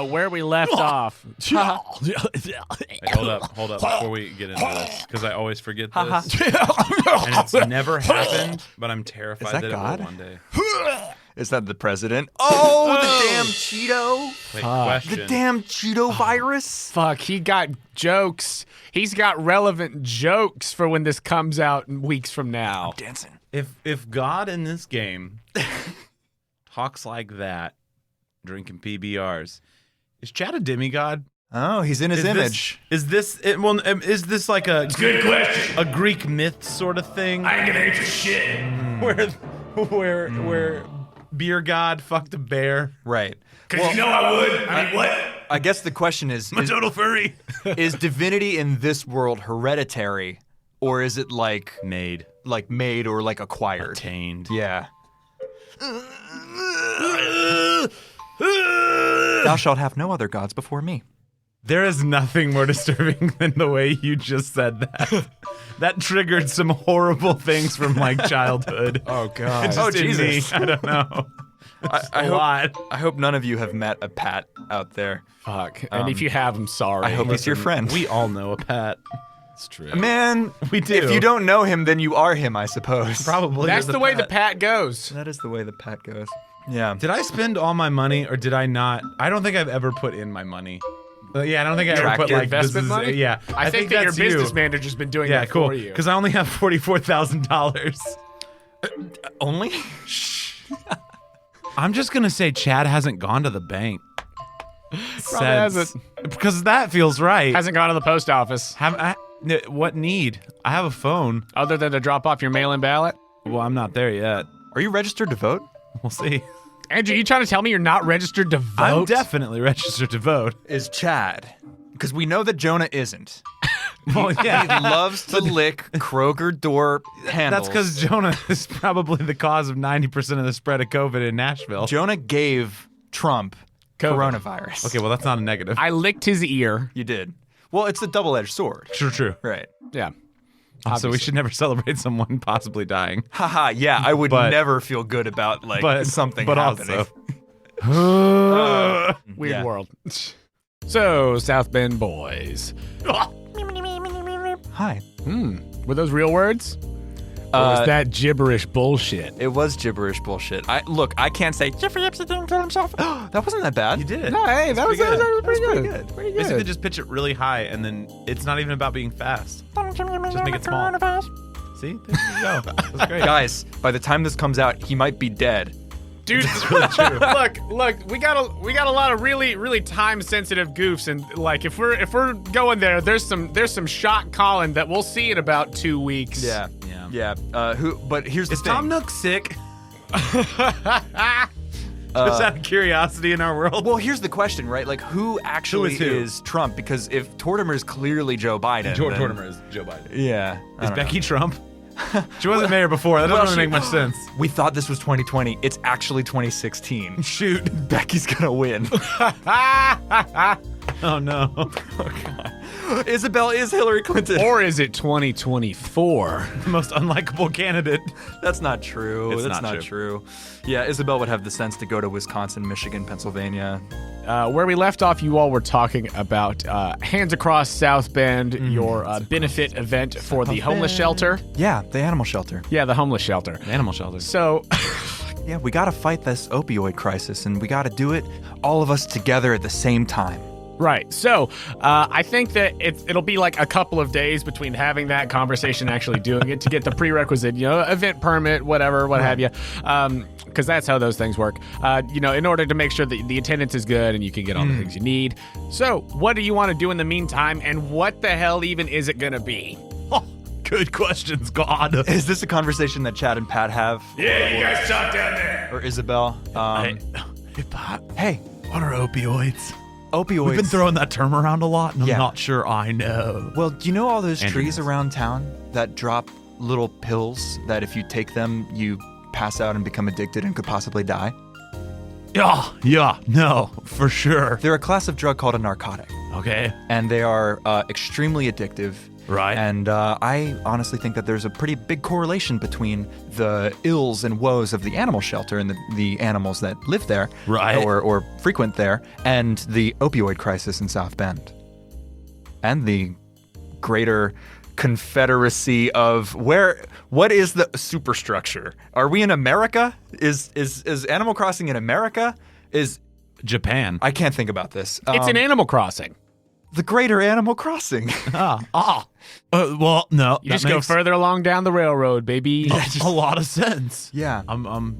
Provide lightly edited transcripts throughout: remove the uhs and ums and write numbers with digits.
Where we left off. Hey, hold up before we get into this, because I always forget this. And it's never happened, but I'm terrified that God? it will one day. Is that the president? Oh, the damn Cheeto. Wait, question. The damn Cheeto virus. Fuck, he got jokes. He's got relevant jokes for when this comes out weeks from now. Dancing. If God in this game talks like that, drinking PBRs, is Chad a demigod? Oh, he's in his image. Is this like a good question? A Greek myth sort of thing? I ain't gonna eat your shit. Where beer god fucked a bear? Right. Because you know I would. I mean, what? I guess the question is, I'm a total furry. is divinity in this world hereditary, or is it like Made. Or like acquired? Attained. Yeah. Thou shalt have no other gods before me. There is nothing more disturbing than the way you just said that. That triggered some horrible things from like childhood. Oh God. Just in Jesus. me. I don't know. I hope none of you have met a Pat out there. Fuck. And if you have, I'm sorry. I hope he's your friend. We all know a Pat. It's true. Man, We do. if you don't know him, then you are him, I suppose. Probably. That's is a the way the Pat. pat goes. That is the way the Pat goes. Yeah. Did I spend all my money or did I not? I don't think I've ever put in my money. Yeah, I don't think I ever Track put your like investment business- money? Yeah, I think that your that's you. business manager's been doing Yeah, that cool. for you. Because I only have $44,000. Only? I'm just gonna say Chad hasn't gone to the bank. hasn't. Because that feels right. Hasn't gone to the post office. What need? I have a phone. Other than to drop off your mail-in ballot? Well, I'm not there yet. Are you registered to vote? We'll see. Andrew, you trying to tell me you're not registered to vote? I'm definitely registered to vote. Is Chad. Because we know that Jonah isn't. Well, He yeah. loves to lick Kroger door handles. That's because Jonah is probably the cause of 90% of the spread of COVID in Nashville. Jonah gave Trump COVID. coronavirus. Okay, well, that's not a negative. I licked his ear. You did. Well, it's a double-edged sword. True. Right. Yeah. So we Obviously. should never celebrate someone possibly dying. Haha, yeah, I would But- never feel good about, something but happening. Also, Weird Yeah. world. So, South Bend boys. Hi. Were those real words? Or was that gibberish bullshit? It was gibberish bullshit. I can't say Jeffrey Epstein didn't kill himself. That wasn't that bad. you did. No, hey, that was pretty good. pretty good. good. Pretty good. Basically, just pitch it really high, and then it's not even about being fast. Just make it small. See? There you go. That's great. Guys, by the time this comes out, he might be dead. Dude, look, we got a lot of really time sensitive goofs, and like if we're going there, there's some shot calling that we'll see in about 2 weeks. Yeah. But here's the Is thing. Tom Nook sick? Just out of curiosity in our world. Well, here's the question, right? Like, who actually Who is who? is Trump? Because if Tortimer is clearly Joe Biden, then- Tortimer is Joe Biden. Yeah. Is Becky Trump? She wasn't mayor before. That doesn't really make much sense. We thought this was 2020. It's actually 2016. Shoot. Becky's gonna win. Oh, no. Isabel is Hillary Clinton. Or is it 2024? The most unlikable candidate. That's not true. It's That's not not true. Yeah, Isabel would have the sense to go to Wisconsin, Michigan, Pennsylvania. Where we left off, you all were talking about Hands Across South Bend, your benefit event for the homeless shelter. Yeah, the animal shelter. Yeah, the homeless shelter. Animal shelters. So, Yeah, we gotta fight this opioid crisis, and we gotta do it all of us together at the same time. right. So, I think that it'll be like a couple of days between having that conversation and actually doing it to get the prerequisite, event permit, whatever, what have you. Because that's how those things work. In order to make sure that the attendance is good and you can get all the things you need. So, what do you want to do in the meantime, and what the hell even is it going to be? Good questions, God. Is this a conversation that Chad and Pat have? Yeah, you guys talk down there. Or Isabel? Hey, Pat, Hey, what are opioids? opioids. We've been throwing that term around a lot, and I'm Yeah. not sure I know. Well, do you know all those Andy trees knows. around town that drop little pills that if you take them, you pass out and become addicted and could possibly die? Yeah, no, for sure. They're a class of drug called a narcotic, Okay. and they are extremely addictive. Right. And I honestly think that there's a pretty big correlation between the ills and woes of the animal shelter and the animals that live there, Right. or frequent there, and the opioid crisis in South Bend, and the greater confederacy of what is the superstructure? Are we in America? Is Animal Crossing in America? Is Japan. I can't think about this. It's an Animal Crossing. The greater Animal Crossing. Well, no. You just go further along down the railroad, baby. A lot of sense. Yeah.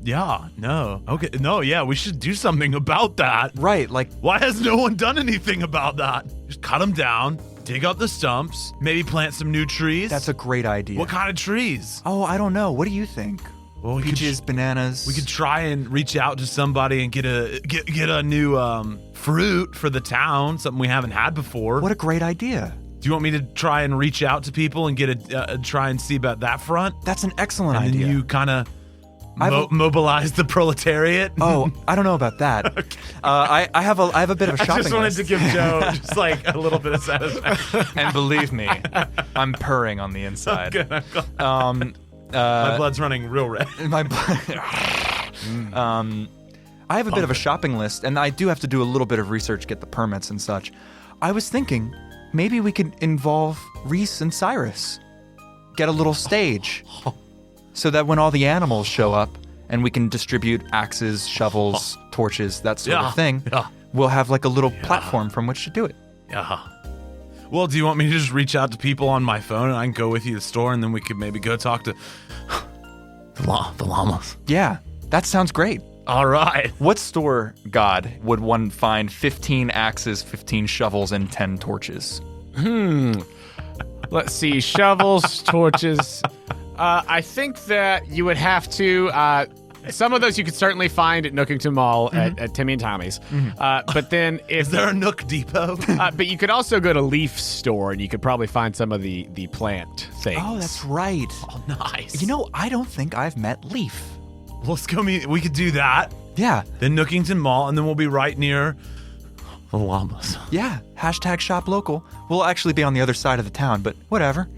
Yeah, no. Okay, no, yeah, we should do something about that. Right, like Why has no one done anything about that? Just cut them down, dig out the stumps, maybe plant some new trees. that's a great idea. What kind of trees? Oh, I don't know. What do you think? Well, Peaches, bananas. we could try and reach out to somebody and get a new fruit for the town, something we haven't had before. What a great idea. Do you want me to try and reach out to people and get try and see about that front? That's an excellent And idea. then you kind of I've- mobilize the proletariat. Oh, I don't know about that. I have a bit of a I shopping just wanted list. to give Joe just like a little bit of satisfaction. And believe me, I'm purring on the inside. Good, I'm glad. My blood's running real red. My I have a bit of a shopping list, and I do have to do a little bit of research, get the permits and such. I was thinking maybe we could involve Reese and Cyrus. Get a little stage so that when all the animals show up and we can distribute axes, shovels, torches, that sort of thing, we'll have like a little platform from which to do it. Yeah. Well, do you want me to just reach out to people on my phone and I can go with you to the store and then we could maybe go talk to the llamas? Yeah, that sounds great. All right. What store, God, would one find 15 axes, 15 shovels, and 10 torches? Let's see, shovels, torches. I think that you would have to. Some of those you could certainly find at Nookington Mall at Timmy and Tommy's. But then if Is there a Nook Depot? but you could also go to Leaf Store and you could probably find some of the plant things. Oh, that's right. Oh, nice. You know, I don't think I've met Leaf. Let's go meet. We could do that. Yeah, Then Nookington Mall, and then we'll be right near the llamas. yeah. Hashtag shop local. We'll actually be on the other side of the town, but whatever.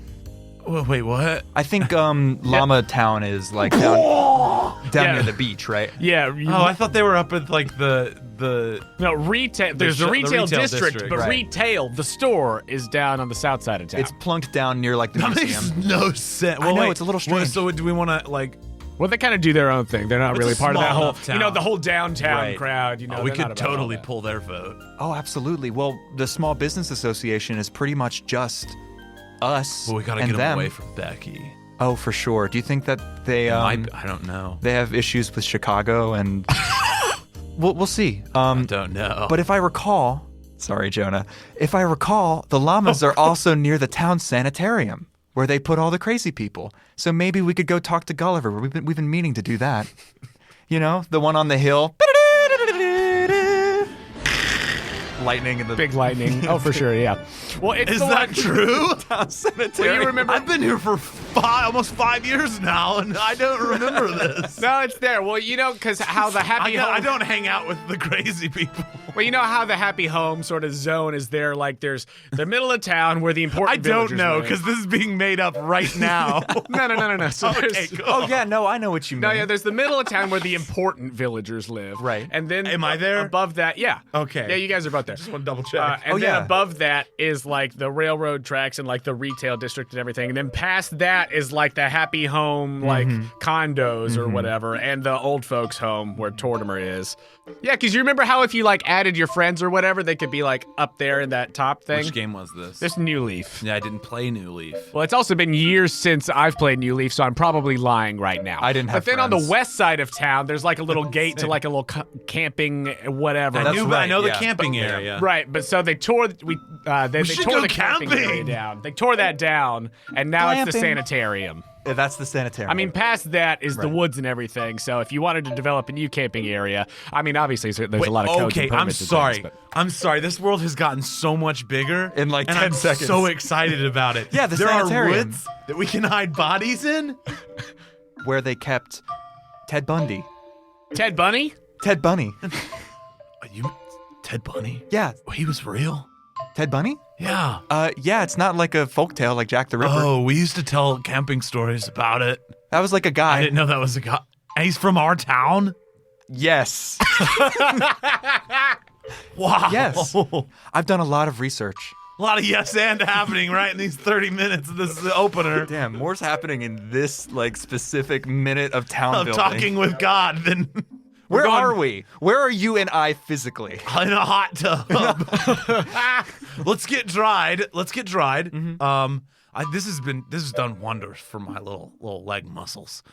Wait, what? I think Llama Town is like down near the beach, right? Yeah. Oh, I thought they were up at like the. No, retail. There's the the retail retail district, district. but Right. retail, the store, is down on the south side of town. It's plunked down near like the That museum. makes no sense. I know, it's a little strange. So do we want to like? well, they kind of do their own thing. They're not It's really a part of that small whole, enough town. the whole downtown Right. crowd. We they're not could about all totally that. pull their vote. Oh, absolutely. Well, the Small Business Association is pretty much just us Well, we gotta and get them. them away from Becky. Oh, for sure. Do you think that they I don't know. they have issues with Chicago and we'll see. I don't know. But if I recall, sorry, Jonah, if I recall, the llamas are also near the town sanitarium where they put all the crazy people. So maybe we could go talk to Gulliver. We've been meaning to do that. You know, the one on the hill. Lightning in the Big lightning. Oh, for sure, yeah. Well, it's is the that one- true? town sanitarium. Well, you remember? I've been here for almost 5 years now, and I don't remember this. No, it's there. Well, because how the happy home. I don't hang out with the crazy people. Well, you know how the happy home sort of zone is there. Like there's the middle of town where the important. I don't villagers know live. because this is being made up right now. No. So Okay, there's, cool. Oh yeah, no, I know what you mean. No, yeah, there's the middle of town where the important villagers live. Right. And then Am I there? Above that, yeah. Okay. Yeah, you guys are both there. Just want to double check. And Oh, then yeah. above that is like the railroad tracks and like the retail district and everything. And then past that is like the happy home, like condos or whatever, and the old folks' home where Tortimer is. Yeah, because you remember how if you like added your friends or whatever, they could be like up there in that top thing. Which game was this? This New Leaf. Yeah, I didn't play New Leaf. Well, it's also been years since I've played New Leaf, so I'm probably lying right now. I didn't have But then on the friends. west side of town, there's like a little gate to like a little camping whatever. I That's know right, the yeah. camping But- area. Right, but so they tore they should tore go the camping area camping. down. They tore that down, and now it's the Glamping. sanitarium. Yeah, that's the sanitarium. I mean, past that is the Right. woods and everything. So if you wanted to develop a new camping area, I mean, obviously there's a lot of codes Okay, and I'm permits and sorry. things, but- I'm sorry. This world has gotten so much bigger In, like, and 10 I'm seconds. so excited about it. Yeah, the there sanitarium. are woods that we can hide bodies in. where they kept Ted Bundy. Ted Bunny? Ted Bunny. You, Ted Bunny? Yeah, He was real. Dead bunny? Yeah. Yeah, it's not like a folktale like Jack the Ripper. Oh, we used to tell camping stories about it. That was like a guy. I didn't know that was a guy. And he's from our town? Yes. Wow. Yes. I've done a lot of research. A lot of yes and happening right in these 30 minutes. This is the opener. Damn, more's happening in this like specific minute of town Of building. talking with God than Where going- are we? Where are you and I physically? in a hot tub. Let's get dried. Mm-hmm. This has done wonders for my little leg muscles.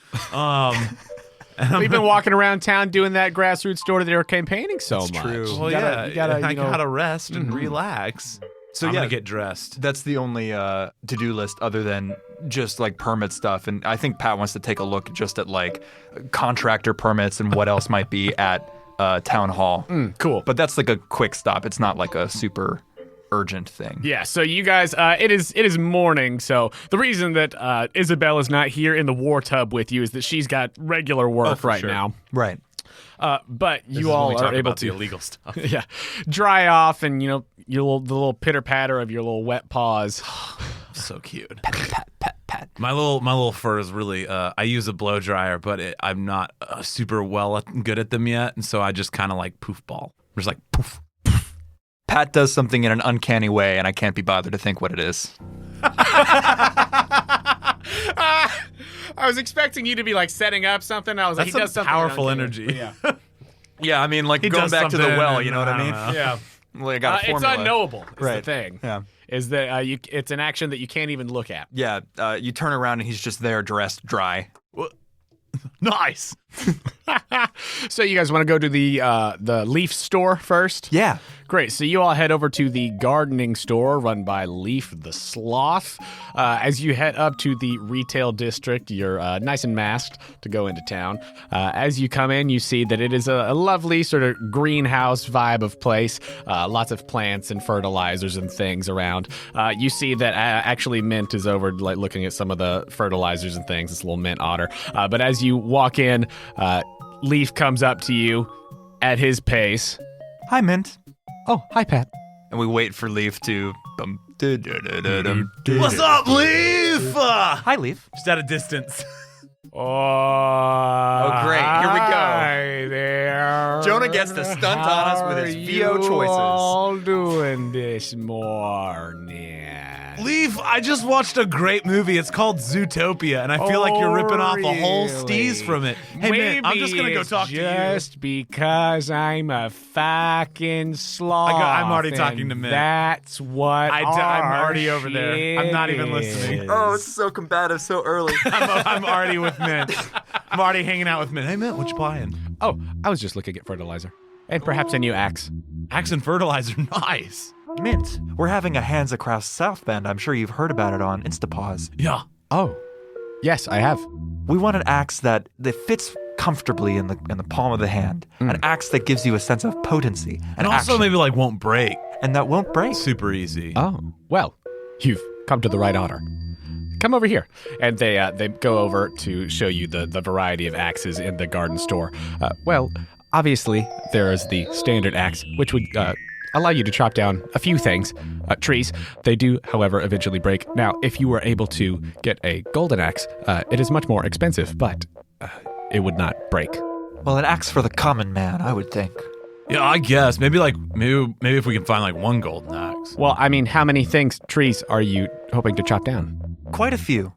We've been walking around town doing that grassroots store that they were campaigning so much. true. Well, You gotta, I you know- gotta rest and relax. So I'm yeah, gonna get dressed. that's the only to-do list other than just like permit stuff. And I think Pat wants to take a look just at like contractor permits and what else might be at town hall. Cool. But that's like a quick stop. It's not like a super urgent thing. Yeah, so you guys, it is morning. So the reason that Isabel is not here in the war tub with you is that she's got regular work right sure. now. Right. But This you is when all we are talk able about to the illegal stuff. yeah, dry off, and the little pitter patter of your little wet paws. So cute. Pat. My little fur is really. I use a blow dryer, but I'm not super good at them yet, and so I just kind of like poof ball. Just like poof. Pat does something in an uncanny way, and I can't be bothered to think what it is. I was expecting you to be like setting up something. I was like, That's he does some something powerful uncanny. energy. Yeah, Yeah, I mean, like He going does back to the something well, and you know what I mean? I don't know. yeah. Well, I got a It's formula. unknowable. Is Right. the thing. Yeah. Is that it's an action that you can't even look at. Yeah, you turn around and he's just there dressed dry. Nice. So you guys want to go to the Leaf store first? Yeah. Great. So you all head over to the gardening store run by Leaf the Sloth. As you head up to the retail district, you're nice and masked to go into town. As you come in, you see that it is a lovely sort of greenhouse vibe of place. Lots of plants and fertilizers and things around. You see that actually Mint is over like looking at some of the fertilizers and things. This little Mint otter. But as you walk in, Leaf comes up to you at his pace. Hi, Mint. Oh, hi, Pat. And we wait for Leaf to. What's up, Leaf? Hi, Leaf. Just at a distance. Oh, great. Here we go. Hi there. Jonah gets to stunt on us with his VO choices. How are you all doing this morning? Leaf, I just watched a great movie. It's called Zootopia, and I feel like you're ripping off a whole steez from it. Hey, man, I'm just going to go talk to you. Just because I'm a fucking sloth. I'm already talking to Mint. That's what I'm already over there. I'm not even listening. Oh, it's so combative so early. I'm already with Mint. I'm already hanging out with Mint. Hey, Mint, what you buying? Oh, I was just looking at fertilizer. And perhaps a new axe. Axe and fertilizer. Nice. Mint, we're having a Hands Across South Bend. I'm sure you've heard about it on Instapause. Yeah. Oh, yes, I have. We want an axe that fits comfortably in the palm of the hand. An axe that gives you a sense of potency. And also maybe like won't break. And that won't break. Super easy. Oh, well, you've come to the right otter. Come over here. And they go over to show you the variety of axes in the garden store. Well, obviously, there is the standard axe, which would allow you to chop down a few things, trees. They do, however, eventually break. Now, if you were able to get a golden axe, it is much more expensive, but it would not break. Well, an axe for the common man, I would think. Yeah, I guess. Maybe if we can find like one golden axe. Well, I mean, how many trees are you hoping to chop down? Quite a few.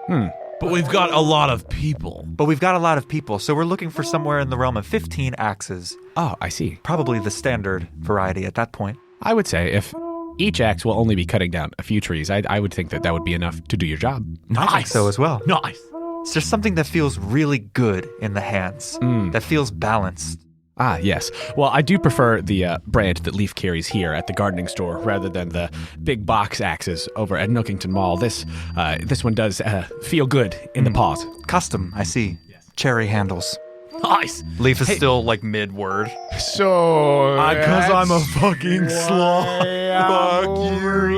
But we've got a lot of people. But we've got a lot of people, so we're looking for somewhere in the realm of 15 axes. Oh, I see. Probably the standard variety at that point. I would say if each axe will only be cutting down a few trees, I would think that would be enough to do your job. I think so as well. Nice. It's just something that feels really good in the hands, that feels balanced. Ah, yes. Well, I do prefer the brand that Leaf carries here at the gardening store rather than the big box axes over at Nookington Mall. This one does feel good in the paws. Custom, I see. Cherry handles. Nice. Leaf is still like mid-word. So Because I'm a fucking sloth. Fuck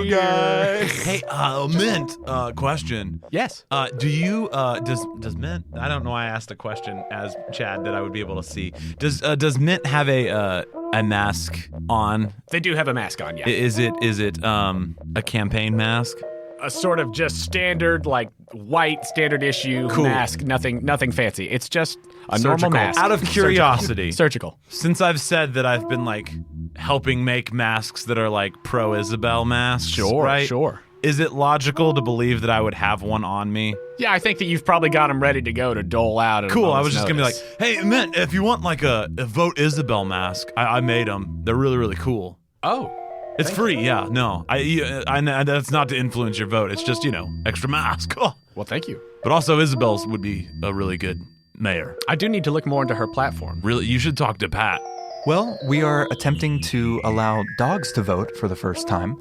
you guys. Hey, Mint, question. Yes. Do you, does Mint, I don't know why I asked a question as Chad that I would be able to see. Does Mint have a mask on? They do have a mask on, yeah. Is it a campaign mask? A sort of just standard, like white standard issue mask. Nothing fancy. It's just a normal mask. Out of curiosity. Surgical. Since I've said that I've been like helping make masks that are like pro Isabel masks, Sure, right? sure. Is it logical to believe that I would have one on me? Yeah, I think that you've probably got them ready to go to dole out. At a Cool. I moment's was just gonna be like, notice. hey, Mint, if you want like a Vote Isabel mask, I made them. They're really, really cool. Oh. It's free, yeah. No, I that's not to influence your vote. It's just, extra mask. Oh. Well, thank you. But also, Isabel's would be a really good mayor. I do need to look more into her platform. Really, you should talk to Pat. Well, we are attempting to allow dogs to vote for the first time.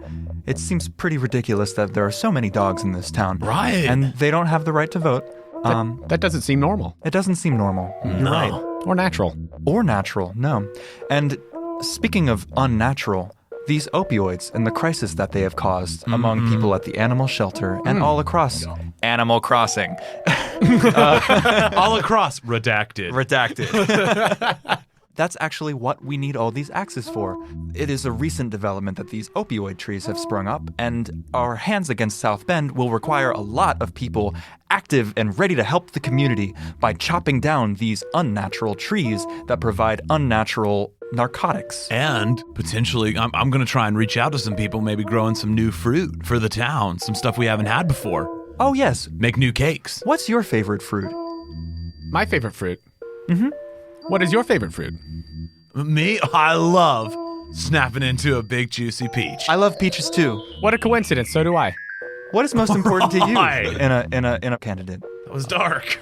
It seems pretty ridiculous that there are so many dogs in this town. Right. And they don't have the right to vote. That doesn't seem normal. It doesn't seem normal. You're No. right. Or natural. Or natural, no. And speaking of unnatural, these opioids and the crisis that they have caused among people at the animal shelter and all across Animal Crossing. All across. Redacted. Redacted. That's actually what we need all these axes for. It is a recent development that these opioid trees have sprung up, and our hands against South Bend will require a lot of people active and ready to help the community by chopping down these unnatural trees that provide unnatural narcotics. And potentially, I'm going to try and reach out to some people, maybe growing some new fruit for the town, some stuff we haven't had before. Oh, yes. Make new cakes. What's your favorite fruit? My favorite fruit. Mm-hmm. What is your favorite fruit? Me, I love snapping into a big juicy peach. I love peaches too. What a coincidence. So do I. What is most important to you Why? in a candidate? That was dark.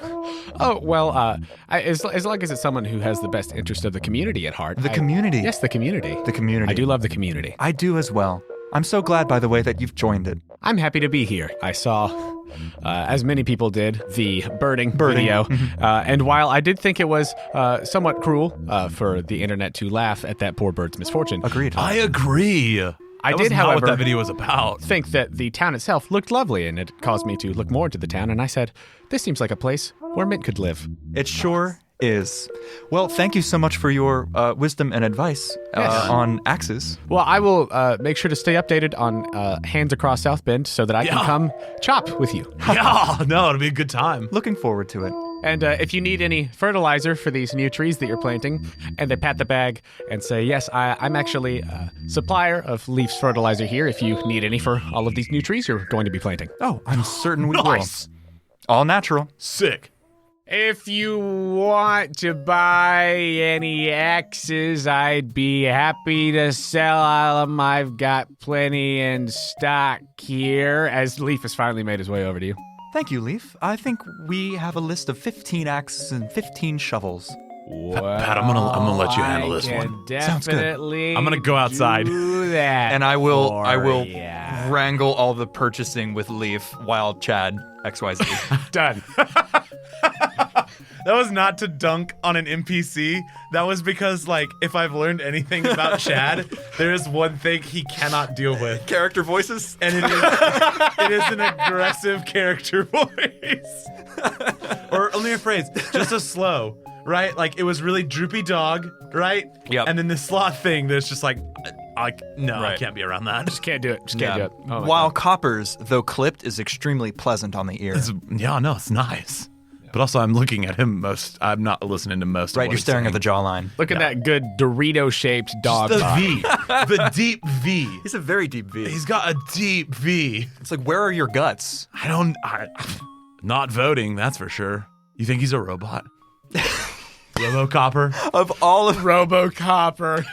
Oh, well, as long as it's someone who has the best interest of the community at heart. The community. Yes, the community. The community. I do love the community. I do as well. I'm so glad, by the way, that you've joined it. I'm happy to be here. I saw, as many people did, the birding video. And while I did think it was somewhat cruel for the internet to laugh at that poor bird's misfortune, Agreed. I agree. I That did, was not however, what that video was about. think that the town itself looked lovely, and it caused me to look more into the town. And I said, this seems like a place where Mint could live. It sure is. Well, thank you so much for your wisdom and advice on axes. Well, I will make sure to stay updated on Hands Across South Bend so that I can come chop with you. Yeah, no, it'll be a good time. Looking forward to it. And if you need any fertilizer for these new trees that you're planting, and they pat the bag and say, yes, I'm actually a supplier of Leaf's fertilizer here if you need any for all of these new trees you're going to be planting. Oh, I'm certain we Nice. will. All natural. Sick. If you want to buy any axes, I'd be happy to sell them. I've got plenty in stock here. As Leaf has finally made his way over to you. Thank you, Leaf. I think we have a list of 15 axes and 15 shovels. Pat, I'm gonna let you handle this one. Sounds good. Definitely. I'm gonna go outside. Do that. And I will for ya. wrangle all the purchasing with Leaf while Chad XYZ. Done. That was not to dunk on an NPC. That was because, like, if I've learned anything about Chad, there is one thing he cannot deal with. Character voices? And it is an aggressive character voice. Or only a phrase, just a slow, right? Like, it was really droopy dog, right? Yep. And then the sloth thing that's just like, no, I Right. can't be around that. Just can't do it. Just can't do it. Oh my While God. Coppers, though clipped, is extremely pleasant on the ear. It's nice. But also, I'm looking at him I'm not listening to most of Right, what you're he's staring saying. at the jawline. Look at that good Dorito-shaped dog. The body. V. The deep V. He's a very deep V. He's got a deep V. It's like, where are your guts? Not voting, that's for sure. You think he's a robot? Robocopper? Of all of Robocopper.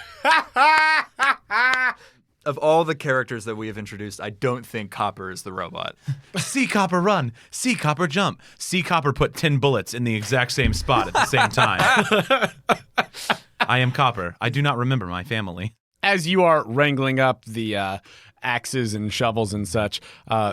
the characters that we have introduced, I don't think Copper is the robot. See Copper run. See Copper jump. See Copper put 10 bullets in the exact same spot at the same time. I am Copper. I do not remember my family. As you are wrangling up the axes and shovels and such.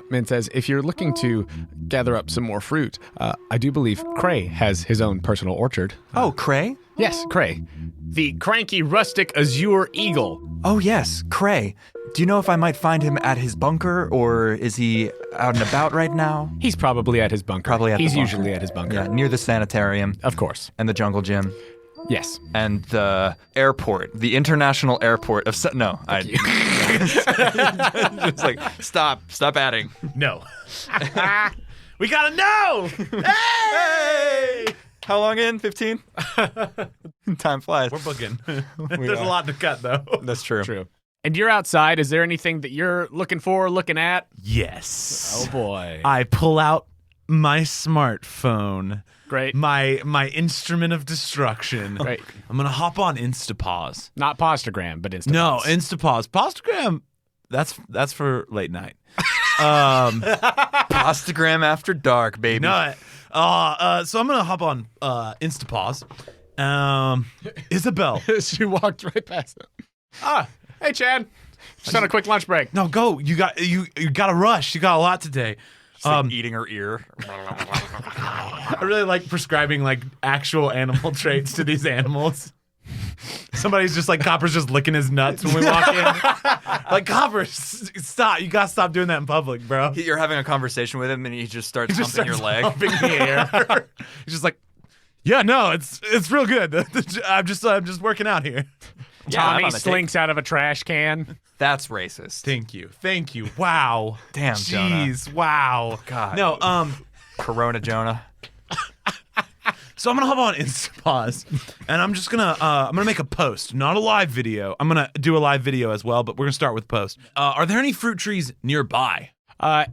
Min says, if you're looking to gather up some more fruit, I do believe Cray has his own personal orchard. Oh, Cray? Yes, Cray. The cranky rustic azure eagle. Oh, yes, Cray. Do you know if I might find him at his bunker, or is he out and about right now? He's probably at his bunker. He's usually at his bunker. Yeah, near the sanitarium. Of course. And the jungle gym. Yes. And the airport, the international airport of... No, It's like, stop adding. No. We gotta know! Hey! How long in? 15? Time flies. We're booking. There's a lot to cut, though. That's true. True. And you're outside. Is there anything that you're looking at? Yes. Oh, boy. I pull out my smartphone. Great. My instrument of destruction. Great. I'm gonna hop on Instapause. Not Postagram, but Instapause. No, Instapause. Postagram. That's for late night. Postagram after dark, baby. No. So I'm gonna hop on Instapause. Isabel. She walked right past him. Hey, Chad. Just on a quick lunch break. No, go. You got to rush. You got a lot today. Eating her ear. I really like prescribing like actual animal traits to these animals. Somebody's just like, Copper's just licking his nuts when we walk in. Like, Copper, stop. You got to stop doing that in public, bro. You're having a conversation with him and he just starts humping your leg. Humping the air. He's just like, yeah, no, it's real good. I'm just working out here. Tommy slinks out of a trash can. That's racist. Thank you. Wow. Damn, Jeez. Jonah. Wow. God. No, Corona Jonah. So I'm gonna hop on Instapause, and I'm just gonna make a post, not a live video. I'm gonna do a live video as well, but we're gonna start with post. Are there any fruit trees nearby?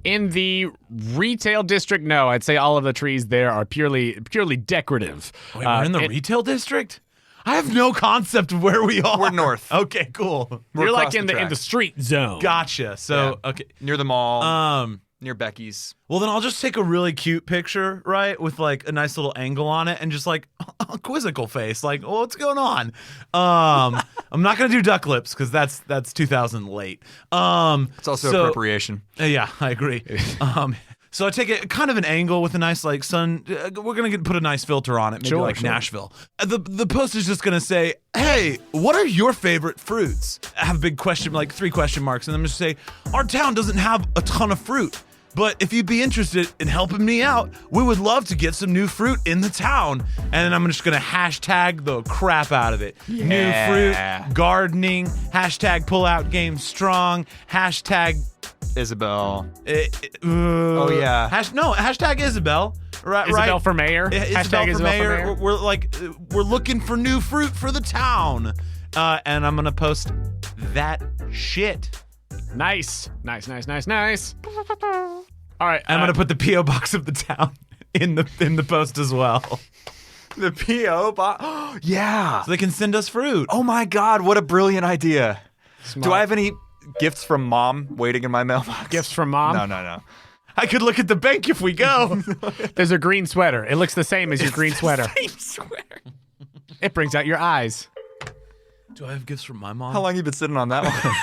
In the retail district, no. I'd say all of the trees there are purely decorative. Wait, we're in the retail district? I have no concept of where we are. We're north. Okay, cool. You're like across in the street zone. Gotcha. So okay, Near the mall. Near Becky's. well then I'll just take a really cute picture, right, with like a nice little angle on it, and just like a quizzical face, like, oh, what's going on? I'm not gonna do duck lips because that's 2000 late. It's also appropriation. Yeah, I agree. So I take a kind of an angle with a nice like sun. We're gonna put a nice filter on it, maybe Sure, like sure. Nashville. The post is just gonna say, "Hey, what are your favorite fruits?" I have a big question, like 3 question marks, and I'm just say, "Our town doesn't have a ton of fruit, but if you'd be interested in helping me out, we would love to get some new fruit in the town." And then I'm just gonna hashtag the crap out of it. Yeah. New fruit, gardening, hashtag pull out game strong, hashtag. Isabel. Oh yeah. Hashtag Isabel. Right. Isabel for mayor. Isabel Hashtag for mayor. We're looking for new fruit for the town, and I'm gonna post that shit. Nice. All right. I'm gonna put the PO box of the town in the post as well, The P.O. box. Yeah. so they can send us fruit. Oh my God, what a brilliant idea. Smart. Do I have any gifts from Mom waiting in my mailbox? Gifts from Mom? No. I could look at the bank if we go. There's a green sweater. It looks the same as your green sweater. Same sweater. It brings out your eyes. Do I have gifts from my mom? How long you been sitting on that one?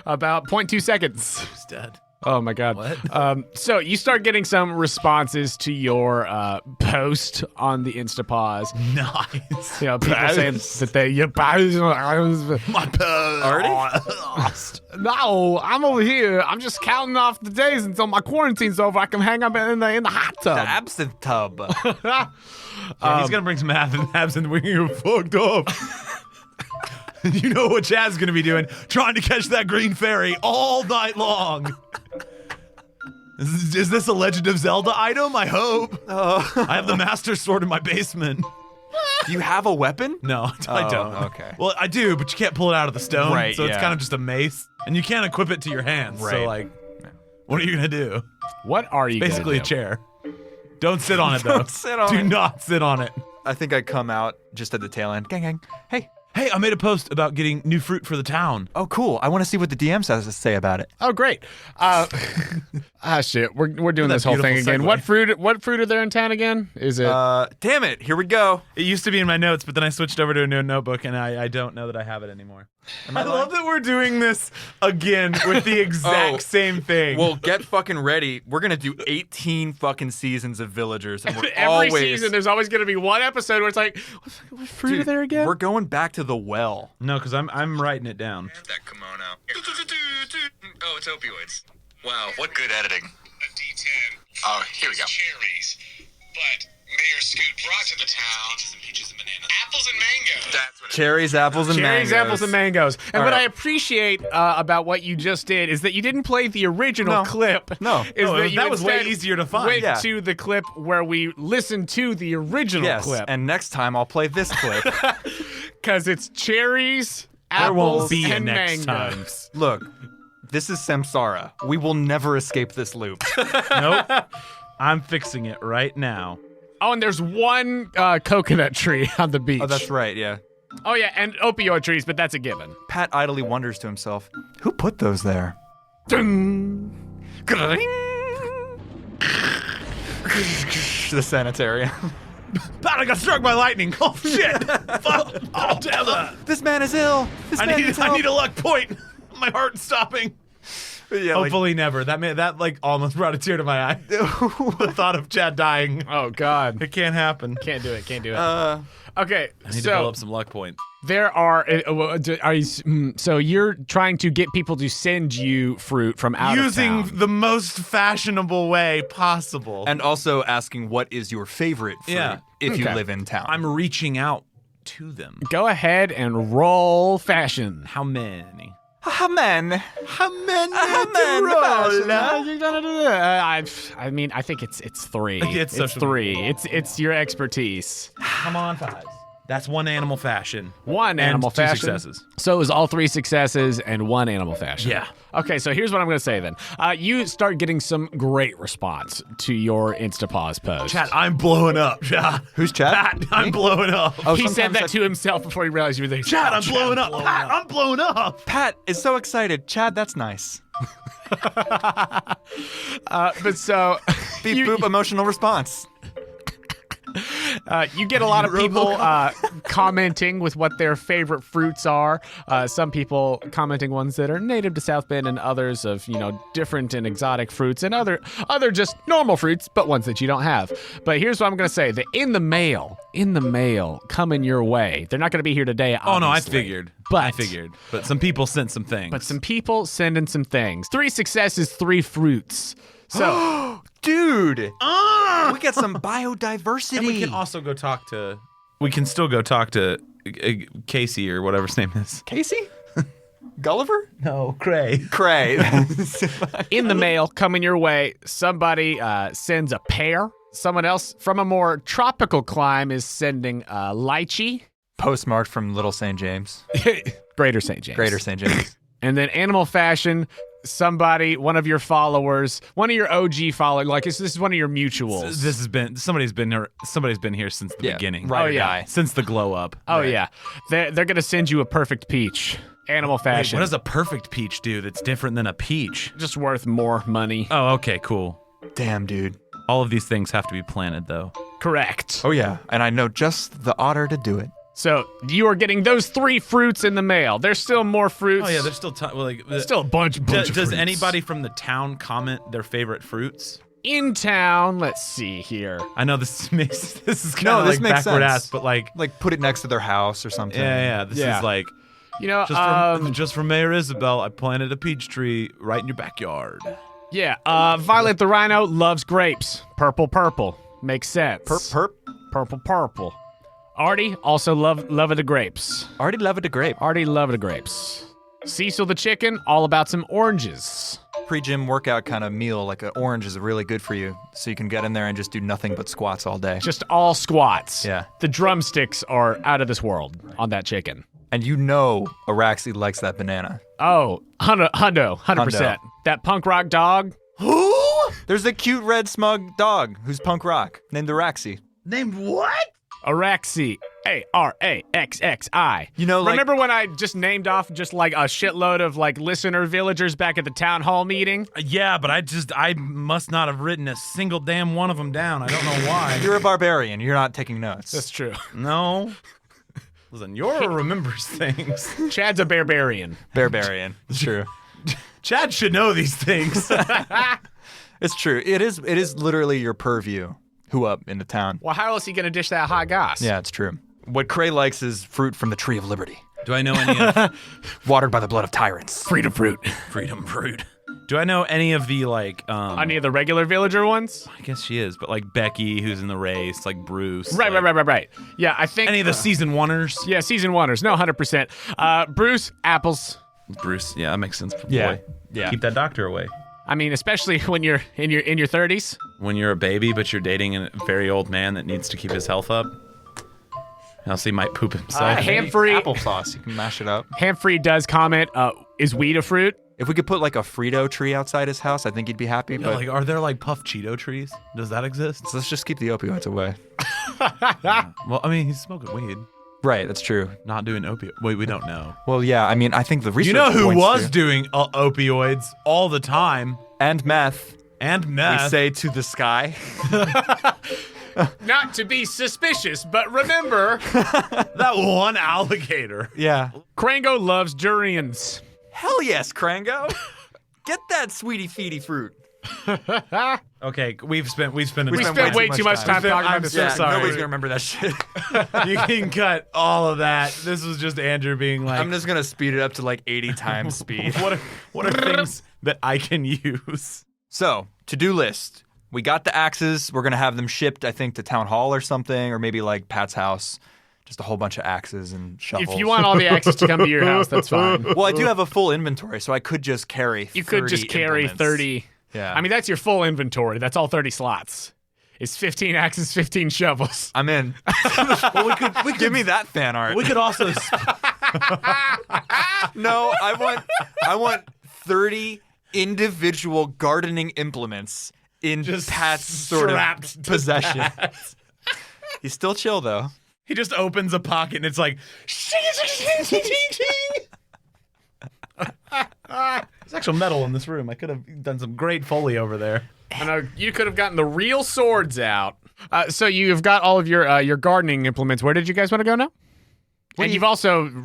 About 0.2 seconds. She's dead. Oh my God. What? So you start getting some responses to your post on the Instapause. Nice. You know, people saying that your post. My post. Already? No, I'm over here. I'm just counting off the days until my quarantine's over. I can hang up in the hot tub. The absinthe tub. Yeah, he's gonna bring some abs and we're gonna get fucked up. You know what Chad's gonna be doing? Trying to catch that green fairy all night long. Is this a Legend of Zelda item? I hope. I have the Master Sword in my basement. Do you have a weapon? No, I don't. Okay. Well, I do, but you can't pull it out of the stone. Right, So it's yeah. kind of just a mace. And you can't equip it to your hands. So, Right. like, what are you gonna do? What are you Basically a gonna do? chair. Don't sit on it, though. Don't sit on Do it. not sit on it. I think I come out just at the tail end. Gang. Hey. Hey, I made a post about getting new fruit for the town. Oh, cool. I want to see what the DM has to say about it. Oh, great. Shit. We're doing That this whole thing beautiful again. segue. What fruit are there in town again? Is it? Damn it. Here we go. It used to be in my notes, but then I switched over to a new notebook, and I don't know that I have it anymore. I love that we're doing this again with the exact same thing. Well, get fucking ready. We're gonna do 18 fucking seasons of Villagers, and we're Every season, there's always going to be one episode where it's like, what fruit are there again? We're going back to the well. No, because I'm writing it down. That kimono. Oh, it's opioids. Wow, what good editing. A D10. Oh, here we go. Cherries, but Mayor Scoot brought to the town some peaches and bananas. Apples and mangoes. That's what Cherries, apples, and mangoes. Cherries, apples, and mangoes. And All what right. I appreciate about what you just did is that you didn't play the original clip. No. Is No, that you that was way instead easier to find. Went Yeah. to the clip where we listened to the original Yes, clip. and next time I'll play this clip. Because it's cherries, There won't apples, be a and next mangoes. Look, this is Samsara. We will never escape this loop. Nope. I'm fixing it right now. Oh, and there's one coconut tree on the beach. Oh, that's right, yeah. Oh, yeah, and opioid trees, but that's a given. Pat idly wonders to himself, who put those there? Ding. Gring. The sanitarium. Pat, I got struck by lightning. Oh, shit. Fuck. Oh, damn. This man is ill. This I man need needs a help. luck point. My heart's stopping. Yeah, like, Hopefully never. That almost brought a tear to my eye. The thought of Chad dying. Oh, God. It can't happen. Can't do it. Can't do it. Uh, Okay, I need to so build up some luck points. there are you, so you're trying to get people to send you fruit from out Using of town. the most fashionable way possible. and also asking what is your favorite fruit Yeah. if you Okay. live in town. I'm reaching out to them. Go ahead and roll fashion. How many? man. How many? I mean, I think it's three. It's social three. It's your expertise. Come on, fives. That's one animal fashion. One And animal two fashion. successes. So it was all three successes and one animal fashion. Yeah. Okay, so here's what I'm going to say then. You start getting some great response to your Instapause post. Chad, I'm blowing up. Chad. Who's Chad? Pat, I'm blowing up. Oh, he said sometimes that to himself before he realized you were there. Chad, I'm blowing up. Pat, I'm blowing up. Pat is so excited. Chad, that's nice. But so Beep you, boop emotional response. you get a lot of people commenting with what their favorite fruits are. Some people commenting ones that are native to South Bend, and others of different and exotic fruits, and other just normal fruits, but ones that you don't have. But here's what I'm gonna say: the in the mail coming your way. They're not gonna be here today. Oh, no, I obviously. figured. But I figured. But some people sent some things. But some people sending some things. 3 successes, 3 fruits. So. Dude, we got some biodiversity. And we can also go talk to. We can still go talk to Casey or whatever his name is. Casey? Gulliver? No, Cray. Cray. In the mail, coming your way, somebody sends a pear. Someone else from a more tropical clime is sending lychee. Postmarked from Little St. James. Greater St. James. Greater St. James. And then animal fashion, somebody, one of your followers, one of your OG followers, like this is one of your mutuals. This has been somebody's been here since the beginning. Right Oh, or yeah. die. Since the glow up. Oh, yeah. They're going to send you a perfect peach. Animal Wait, fashion. what does a perfect peach do that's different than a peach? Just worth more money. Oh, okay, cool. Damn, dude. All of these things have to be planted, though. Correct. Oh, yeah. And I know just the otter to do it. So you are getting those 3 fruits in the mail. There's still more fruits. Oh yeah, there's still still a bunch of Does fruits. anybody from the town comment their favorite fruits? In town, let's see here. I know this is this kind of like makes backward sense. ass, but like Like, put it next to their house or something. this Yeah. is like just from Mayor Isabel. I planted a peach tree right in your backyard. Violet the Rhino loves grapes. Purple. Makes sense. Perp. Purple. Artie also love of the grapes. Already love it a grape. Artie love of the grapes. Cecil the chicken, all about some oranges. Pre-gym workout kind of meal, like an orange is really good for you. So you can get in there and just do nothing but squats all day. Just all squats. Yeah. The drumsticks are out of this world on that chicken. And you know Araxi likes that banana. Oh, hundo, 100%. Hundo. That punk rock dog. Who? There's a cute red smug dog who's punk rock named Araxi. Named what? Araxi. Araxxi. You know, like- remember when I just named off just like a shitload of like listener villagers back at the town hall meeting? Yeah, but I must not have written a single damn one of them down. I don't know why. You're a barbarian. You're not taking notes. That's true. No. Listen, Yora remembers things. Chad's a barbarian. Barbarian. It's true. Chad should know these things. It's true. It is literally your purview. Who up into town? Well, how else are you going to dish that hot goss? Yeah, it's true. What Cray likes is fruit from the tree of liberty, Do I know any of watered by the blood of tyrants. Freedom fruit. Freedom Fruit? Do I know any of the like? Any of the regular villager ones? I guess she is, but like Becky, who's in the race, like Bruce. Right. Yeah, I think. Any of the season oneers? Yeah, season oneers. No, 100%. Bruce, apples. Bruce, yeah, that makes sense. Yeah. Boy. Yeah. Keep that doctor away. I mean, especially when you're in your 30s. When you're a baby, but you're dating a very old man that needs to keep his health up. Else he might poop himself. Ham-free. Applesauce. You can mash it up. Ham-free does comment, is weed a fruit? If we could put like a Frito tree outside his house, I think he'd be happy. Yeah, But like, are there like puff Cheeto trees? Does that exist? so let's just keep the opioids away. Well, I mean, he's smoking weed, Right, that's true. not doing opioid. Wait, we don't know. Well, yeah, I mean, I think the research You know who points was to- doing opioids all the time and meth. and We meth? say to the sky. Not to be suspicious, but remember, that one alligator. Yeah. Krango loves durians. Hell yes, Krango. Get that sweetie feety fruit. Okay, we've spent We spent spent way too much time talking about this. Yeah, So sorry. nobody's gonna remember that shit. You can cut all of that. This was just Andrew being like, I'm just gonna speed it up to like 80 times speed. what are things that I can use? So, to-do list. We got the axes. We're gonna have them shipped, I think, to town hall or something, or maybe like Pat's house. Just a whole bunch of axes and shovels. If you want all the axes to come to your house, that's fine. Well, I do have a full inventory, so I could just carry. You could just 30 carry implements. 30. Yeah. I mean, that's your full inventory. That's all 30 slots. It's 15 axes, 15 shovels. I'm in. Well, we could give me that fan art. We could also. No, I want 30 individual gardening implements in Just Pat's sort strapped of to possession. He's still chill though. He just opens a pocket and it's like. There's actual metal in this room. I could have done some great Foley over there. I know you could have gotten the real swords out. So you've got all of your gardening implements. Where did you guys want to go now? And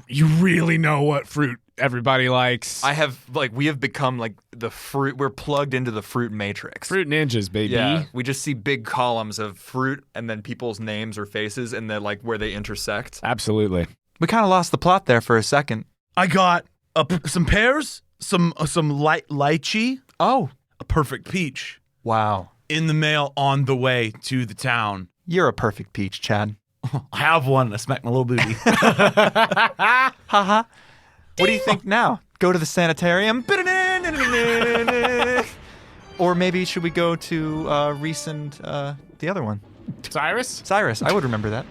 you really know what fruit everybody likes. We have become like the fruit. We're plugged into the fruit matrix. Fruit ninjas, baby. Yeah, we just see big columns of fruit and then people's names or faces and then like where they intersect. Absolutely. We kind of lost the plot there for a second. I got some pears, some lychee, Oh, a perfect peach wow. in the mail on the way to the town. You're a perfect peach, Chad. I have one. I smacked my little booty. Haha. What do you think now? Go to the sanitarium? Or maybe should we go to Reese and the other one? Cyrus? Cyrus. I would remember that.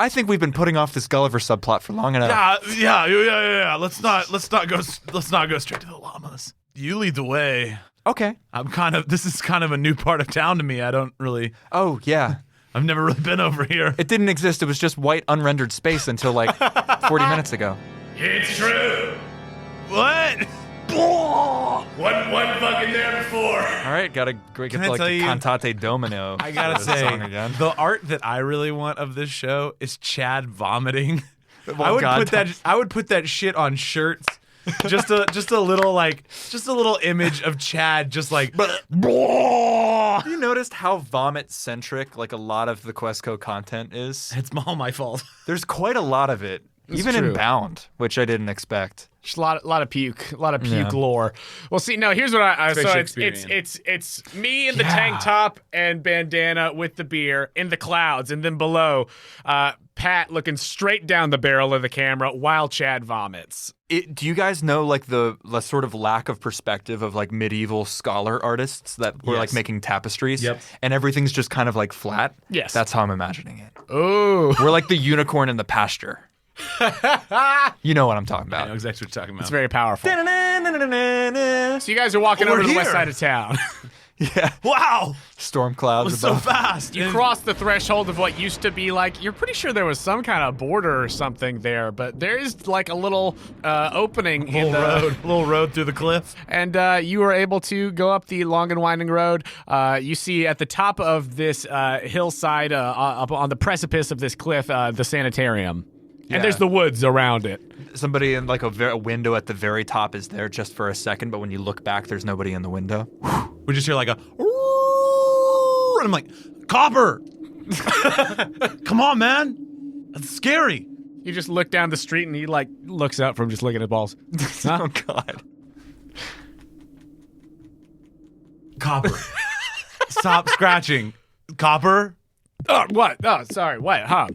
I think we've been putting off this Gulliver subplot for long enough. Yeah. Let's not go straight to the llamas. You lead the way. Okay. This is kind of a new part of town to me. Oh, yeah. I've never really been over here. It didn't exist. It was just white unrendered space until like 40 minutes ago. It's true. What? Wasn't fucking there before. All right, gotta get Can I like tell the you- cantate domino. I gotta song say, again. the art that I really want of this show is Chad vomiting. Oh, I would God. put that shit on shirts. Just a little image of Chad just like Have you noticed how vomit centric like a lot of the Questco content is? it's all my fault. There's quite a lot of it, even true. in Bound, which I didn't expect. Just a lot of puke, Yeah. lore. Well, see, no, here's what I very so Shakespearean. it's me in the tank top and bandana with the beer in the clouds, and then below, Pat looking straight down the barrel of the camera while Chad vomits. Do you guys know like the sort of lack of perspective of like medieval scholar artists that were like Yes. making tapestries? Yep. And everything's just kind of like flat? Yes. That's how I'm imagining it. Ooh, We're like the unicorn in the pasture. You know what I'm talking I know about. exactly what you're talking about. it's very powerful. So you guys are walking We're over to the west here. side of town. Yeah. Wow. Storm It clouds was so above. fast. You And- cross the threshold of what used to be like, you're pretty sure there was some kind of border or something there, but there is like a little opening in the little road through the cliff. and you are able to go up the long and winding road. You see at the top of this hillside, up on the precipice of this cliff, the sanitarium. Yeah. And there's the woods around it. Somebody in like a window at the very top is there just for a second, but when you look back, there's nobody in the window. We just hear like a, and I'm like, Copper, come on, man, that's scary. You just look down the street and he like looks up from just looking at balls. Huh? Oh God. Copper, stop scratching. Copper, Oh, what? Oh, sorry. What? Huh?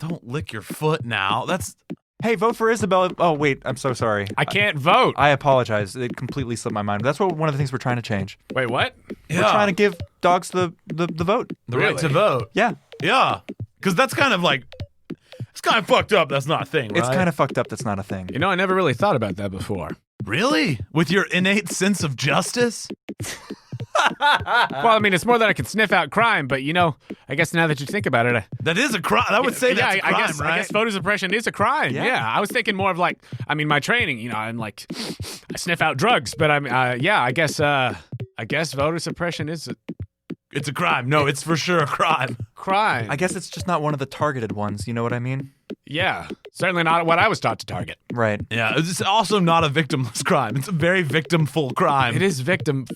don't lick your foot now. That's Hey, vote for Isabel. Oh wait, I'm so sorry. I can't vote. I apologize. It completely slipped my mind. That's one of the things we're trying to change. Wait, what? We're trying to give dogs the vote. the right to Really? vote. Yeah. Yeah, because that's kind of like, it's kind of fucked up. That's not a thing, right? It's kind of fucked up. That's not a thing. You know, I never really thought about that before. Really? With your innate sense of justice? Well, I mean, it's more than I can sniff out crime, but you know, I guess now that you think about it, That is a crime. I would say that's a crime, I guess right? I guess voter suppression is a crime. Yeah. Yeah. I was thinking more of like, I mean, my training. You know, I'm like, I sniff out drugs, but I'm, yeah, I guess voter suppression is a It's a crime. No, it's for sure a crime. crime. I guess it's just not one of the targeted ones. You know what I mean? Yeah, certainly not what I was taught to target. Right. Yeah, it's also not a victimless crime. It's a very victim-full crime. It is victim.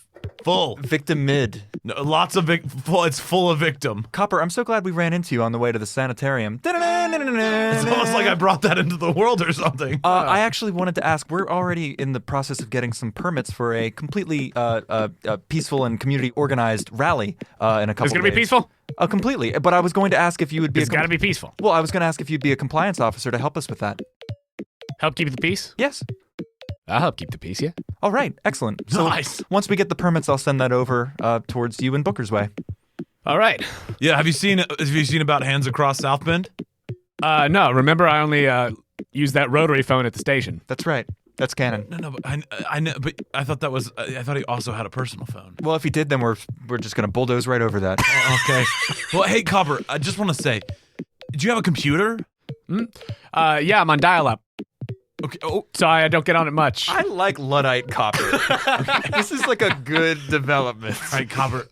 full. Victim mid. No, lots of it's full of victim. Copper, I'm so glad we ran into you on the way to the sanitarium. It's almost like I brought that into the world or something. I actually wanted to ask, we're already in the process of getting some permits for a completely peaceful and community organized rally in a couple It's gonna be days. peaceful. Completely. But I was going to ask if you would be It's got to be peaceful. Well, I was going to ask if you'd be a compliance officer to help us with that. Help keep the peace. Yes. I'll help keep the peace. Yeah. All right. Excellent. So Nice. once we get the permits, I'll send that over towards you in Booker's Way. All right. Yeah, have you seen about Hands Across South Bend? No, remember I only used that rotary phone at the station. That's right. That's canon. No, but I know, but I thought that was. I thought he also had a personal phone. Well, if he did, then we're just going to bulldoze right over that. Okay. Well, hey, Copper, I just want to say, do you have a computer? Yeah, I'm on dial-up, Okay. Oh, so I don't get on it much. I like Luddite Copper. This is like a good development. all right, Copper.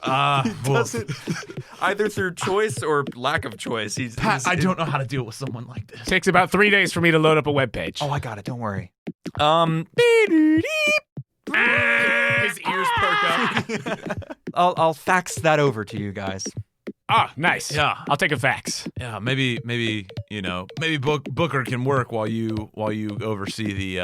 Either through choice or lack of choice. Pat, I don't know how to deal with someone like this. Takes about 3 days for me to load up a web page. Oh, I got it. Don't worry. His ears perk up. I'll fax that over to you guys. Ah, nice. Yeah. I'll take a fax. Yeah, maybe Booker can work while you oversee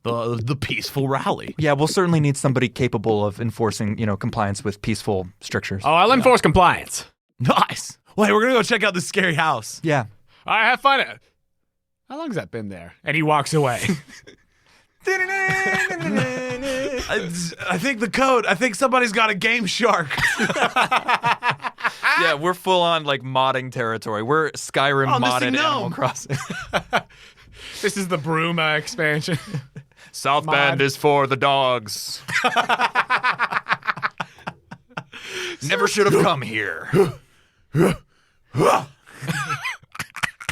the peaceful rally. Yeah, we'll certainly need somebody capable of enforcing, compliance with peaceful strictures. Oh, I'll enforce compliance. Nice. Well, hey, we're gonna go check out this scary house. Yeah. All right, have fun. How long's that been there? And he walks away. I think the code. I think somebody's got a Game Shark. Yeah, we're full on like modding territory. We're Skyrim Oh, modded Missing Animal Gnome. Crossing. This is the Broom expansion. South Mod. Bend is for the dogs. Never should have come here.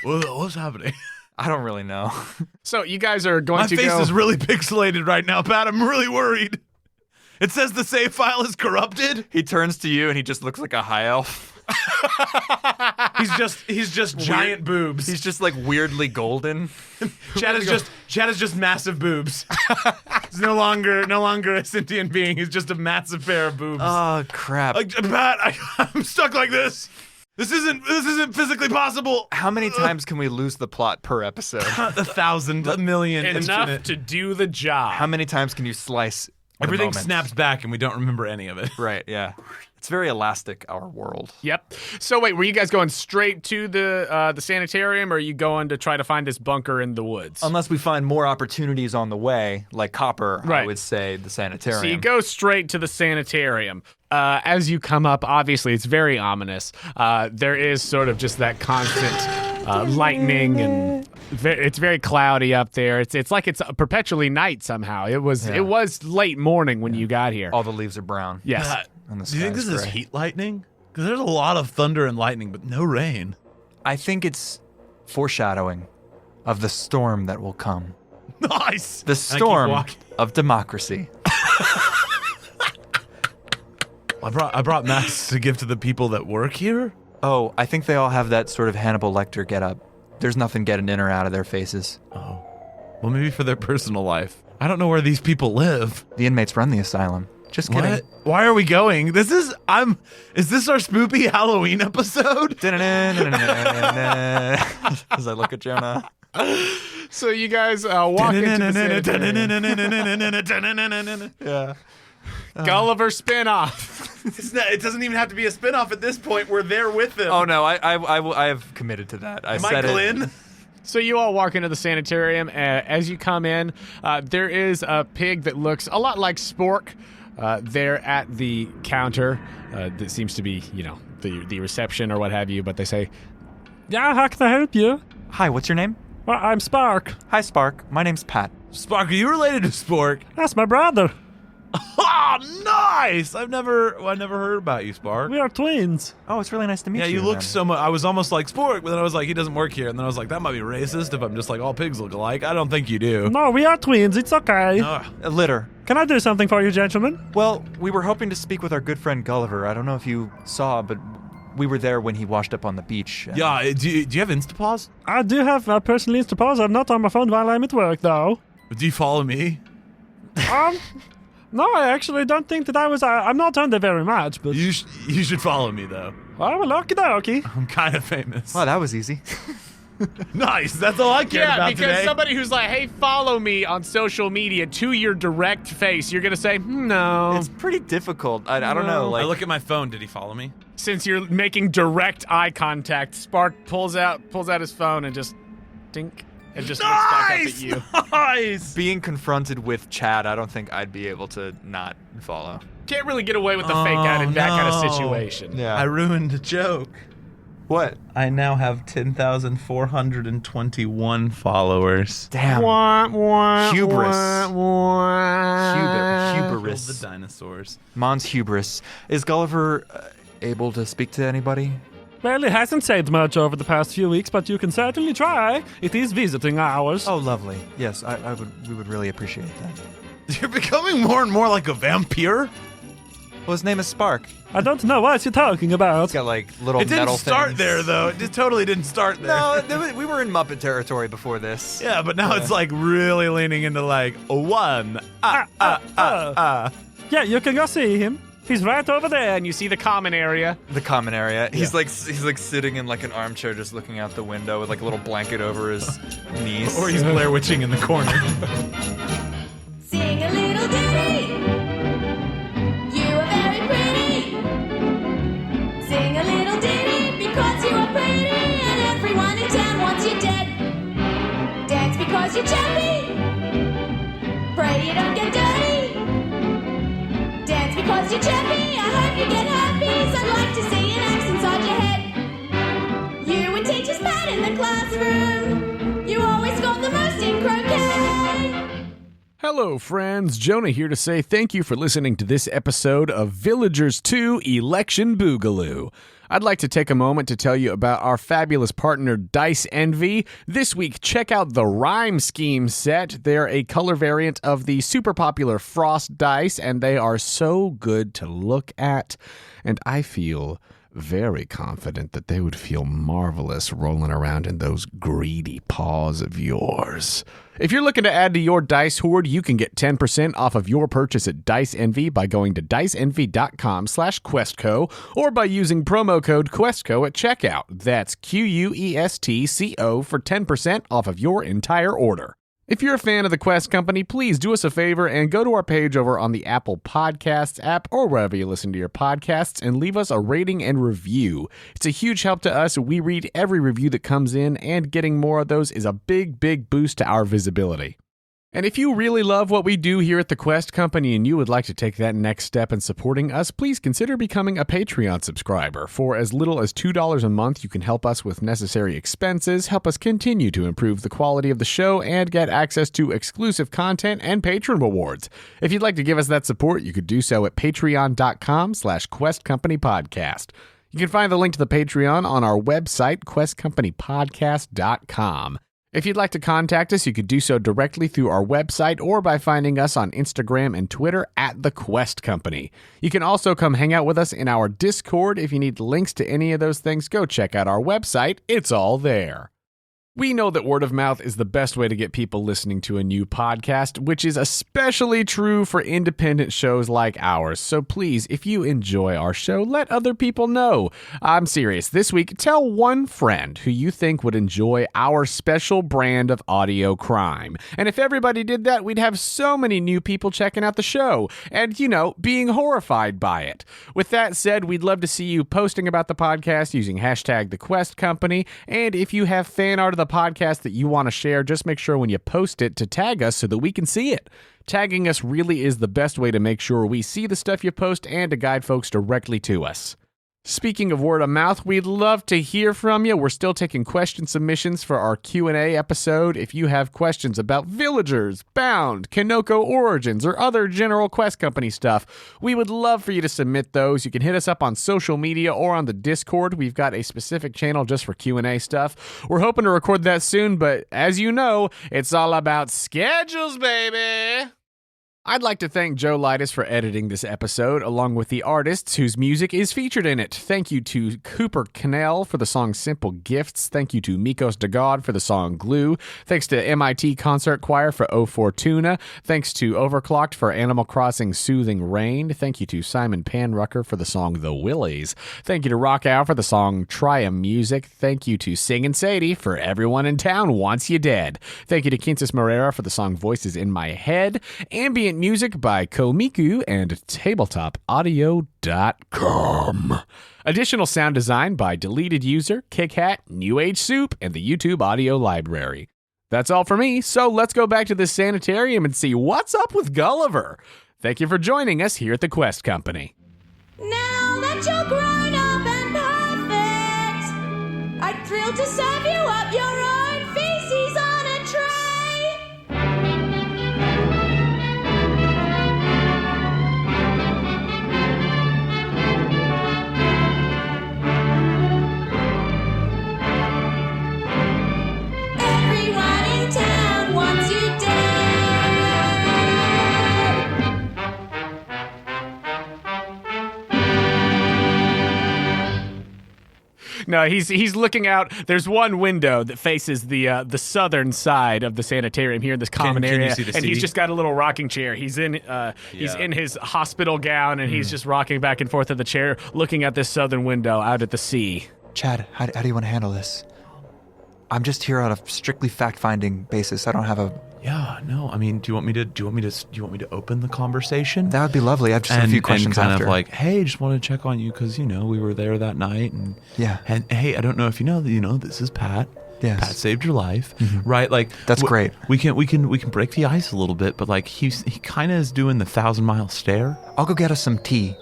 What's happening? I don't really know. So you guys are going My to face go. is really pixelated right now, Pat. I'm really worried. It says the save file is corrupted. He turns to you and he just looks like a high elf. He's just giant boobs. He's just like weirdly golden. Chad is just massive boobs. He's no longer a sentient being. He's just a massive pair of boobs. Oh crap. Pat, I'm stuck like this. This isn't physically possible. How many times can we lose the plot per episode? 1,000, a million, enough infinite. to do the job. How many times can you slice the Everything moment? snaps back and we don't remember any of it. Right, yeah. It's very elastic, our world. Yep. So wait, were you guys going straight to the sanitarium, or are you going to try to find this bunker in the woods? Unless we find more opportunities on the way, like Copper, I Right. would say the sanitarium. So you go straight to the sanitarium. As you come up, obviously it's very ominous. There is sort of just that constant lightning, and it's very cloudy up there. It's like it's perpetually night somehow. It was late morning when you got here. All the leaves are brown. Yes. And the Do you think sky's this is gray. heat lightning? Because there's a lot of thunder and lightning, but no rain. I think it's foreshadowing of the storm that will come. Nice. The And I keep storm walking. of democracy. I brought masks to give to the people that work here. Oh, I think they all have that sort of Hannibal Lecter get-up. There's nothing getting in or out of their faces. Oh, well, maybe for their personal life. I don't know where these people live. The inmates run the asylum. Just kidding. What? Why are we going? Is this our spoopy Halloween episode? As I look at Jonah. So you guys walk into the sanitarium. Yeah. Gulliver spinoff. It doesn't even have to be a spinoff at this point. We're there with them. Oh no, I have committed to that. I said Michael it. in. So you all walk into the sanitarium. As you come in, there is a pig that looks a lot like Spork there at the counter. That seems to be, the reception or what have you. But they say, Yeah, how can I help you? Hi, what's your name? Well, I'm Spark. Hi, Spark. My name's Pat. Spark, are you related to Spork? That's my brother. Oh, nice! I never heard about you, Spark. We are twins. Oh, it's really nice to meet Yeah, you. you look then. so much. I was almost like Spork, but then I was like, he doesn't work here. And then I was like, that might be racist if I'm just like all pigs look alike. I don't think you do. No, we are twins. It's okay. Ugh. A litter. Can I do something for you, gentlemen? Well, we were hoping to speak with our good friend Gulliver. I don't know if you saw, but we were there when he washed up on the beach. Yeah, do you have Instapause? I do have a personal Instapause. I'm not on my phone while I'm at work, though. Do you follow me? No, I actually don't think that I was. I'm not on there very much, but. You should follow me, though. Oh, well, okie dokie. I'm kind of famous. Wow, that was easy. Nice. That's all I cared yeah, about because today. somebody who's like, hey, follow me on social media to your direct face, you're going to say, no. It's pretty difficult. I don't know. I Like, look at my phone. Did he follow me? Since you're making direct eye contact, Spark pulls out his phone and just dink. It just looks back up at you. Nice. being confronted with Chad, I don't think I'd be able to not follow. Can't really get away with the fake out in that kind of no. situation. Yeah. I ruined a joke. What? I now have 10,421 followers. Damn. Hubris. Hubris. The dinosaurs. Mon's hubris. Is Gulliver able to speak to anybody? Well, it hasn't said much over the past few weeks, but you can certainly try. It is visiting hours. Oh, lovely. Yes, we would really appreciate that. You're becoming more and more like a vampire. Well, his name is Spark. I don't know what you're talking about. He's got like little It didn't metal start things. there, though. It totally didn't start there. No, we were in Muppet territory before this. Yeah, but now it's like really leaning into like a one. Yeah, you can go see him. He's right over there. And you see the common area. The common area. He's like sitting in like an armchair, just looking out the window with like a little blanket over his knees. Or he's Blair Witching in the corner. Sing a little ditty. You are very pretty. Sing a little ditty because you are pretty and everyone in town wants you dead. Dance because you're chappy. Pray you don't get dirty. Dance because you're chappy. I hope you get happy. So I'd like to see an axe inside your head. You and teacher's pad in the classroom. You always got the most in croquet. Hello, friends. Jonah here to say thank you for listening to this episode of Villagers 2 Election Boogaloo. I'd like to take a moment to tell you about our fabulous partner, Dice Envy. This week, check out the Rhyme Scheme set. They're a color variant of the super popular Frost dice, and they are so good to look at. And I feel very confident that they would feel marvelous rolling around in those greedy paws of yours. If you're looking to add to your dice hoard, you can get 10% off of your purchase at Dice Envy by going to diceenvy.com/questco or by using promo code QuestCo at checkout. That's QUESTCO for 10% off of your entire order. If you're a fan of the Quest Company, please do us a favor and go to our page over on the Apple Podcasts app or wherever you listen to your podcasts and leave us a rating and review. It's a huge help to us. We read every review that comes in, and getting more of those is a big, big boost to our visibility. And if you really love what we do here at the Quest Company and you would like to take that next step in supporting us, please consider becoming a Patreon subscriber. For as little as $2 a month, you can help us with necessary expenses, help us continue to improve the quality of the show, and get access to exclusive content and patron rewards. If you'd like to give us that support, you could do so at patreon.com/Quest Company Podcast. You can find the link to the Patreon on our website, questcompanypodcast.com. If you'd like to contact us, you could do so directly through our website or by finding us on Instagram and Twitter at The Quest Company. You can also come hang out with us in our Discord. If you need links to any of those things, go check out our website. It's all there. We know that word of mouth is the best way to get people listening to a new podcast, which is especially true for independent shows like ours. So please, if you enjoy our show, let other people know. I'm serious. This week, tell one friend who you think would enjoy our special brand of audio crime. And if everybody did that, we'd have so many new people checking out the show and, being horrified by it. With that said, we'd love to see you posting about the podcast using hashtag The Quest Company. And if you have fan art of the podcast that you want to share, just make sure when you post it to tag us so that we can see it. Tagging us really is the best way to make sure we see the stuff you post and to guide folks directly to us. Speaking of word of mouth, we'd love to hear from you. We're still taking question submissions for our Q&A episode. If you have questions about Villagers, Bound, Kanoko Origins, or other general Quest Company stuff, we would love for you to submit those. You can hit us up on social media or on the Discord. We've got a specific channel just for Q&A stuff. We're hoping to record that soon, but as you know, it's all about schedules, baby! I'd like to thank Joe Leitess for editing this episode, along with the artists whose music is featured in it. Thank you to Cooper Cannell for the song Simple Gifts. Thank you to Mikos Gawd for the song Glue. Thanks to MIT Concert Choir for O Fortuna. Thanks to Overclocked for Animal Crossing Soothing Rain. Thank you to Simon Panrucker for the song The Willies. Thank you to Rock Out for the song Try a Music. Thank you to Singin' Sadie for Everyone in Town Wants You Dead. Thank you to Kinsis Moreira for the song Voices in My Head. Ambient music by Komiku and tabletopaudio.com. Additional sound design by Deleted User, Kickhat, New Age Soup, and the YouTube Audio Library. That's all for me, so let's go back to the Sanitarium and see what's up with Gulliver. Thank you for joining us here at the Quest Company. Now that you're grown up and perfect, I'm thrilled to serve you up your own feces on a tray. Everyone in town wants you dead. No, he's looking out. There's one window that faces the southern side of the Sanitarium here in this common can you area, see the and he's sea? just got a little rocking chair. He's in his hospital gown, and he's just rocking back and forth in the chair, looking at this southern window out at the sea. Chad, how do you want to handle this? I'm just here on a strictly fact-finding basis. I don't have a... Yeah, no. I mean, do you want me to open the conversation? That would be lovely. I have just a few questions and kind after. of like, hey, just want to check on you because we were there that night, and Yeah. and hey, I don't know if you know that this is Pat. Yes. Pat saved your life, right? Like That's great. We can break the ice a little bit, but like he kind of is doing the 1,000-mile stare. I'll go get us some tea.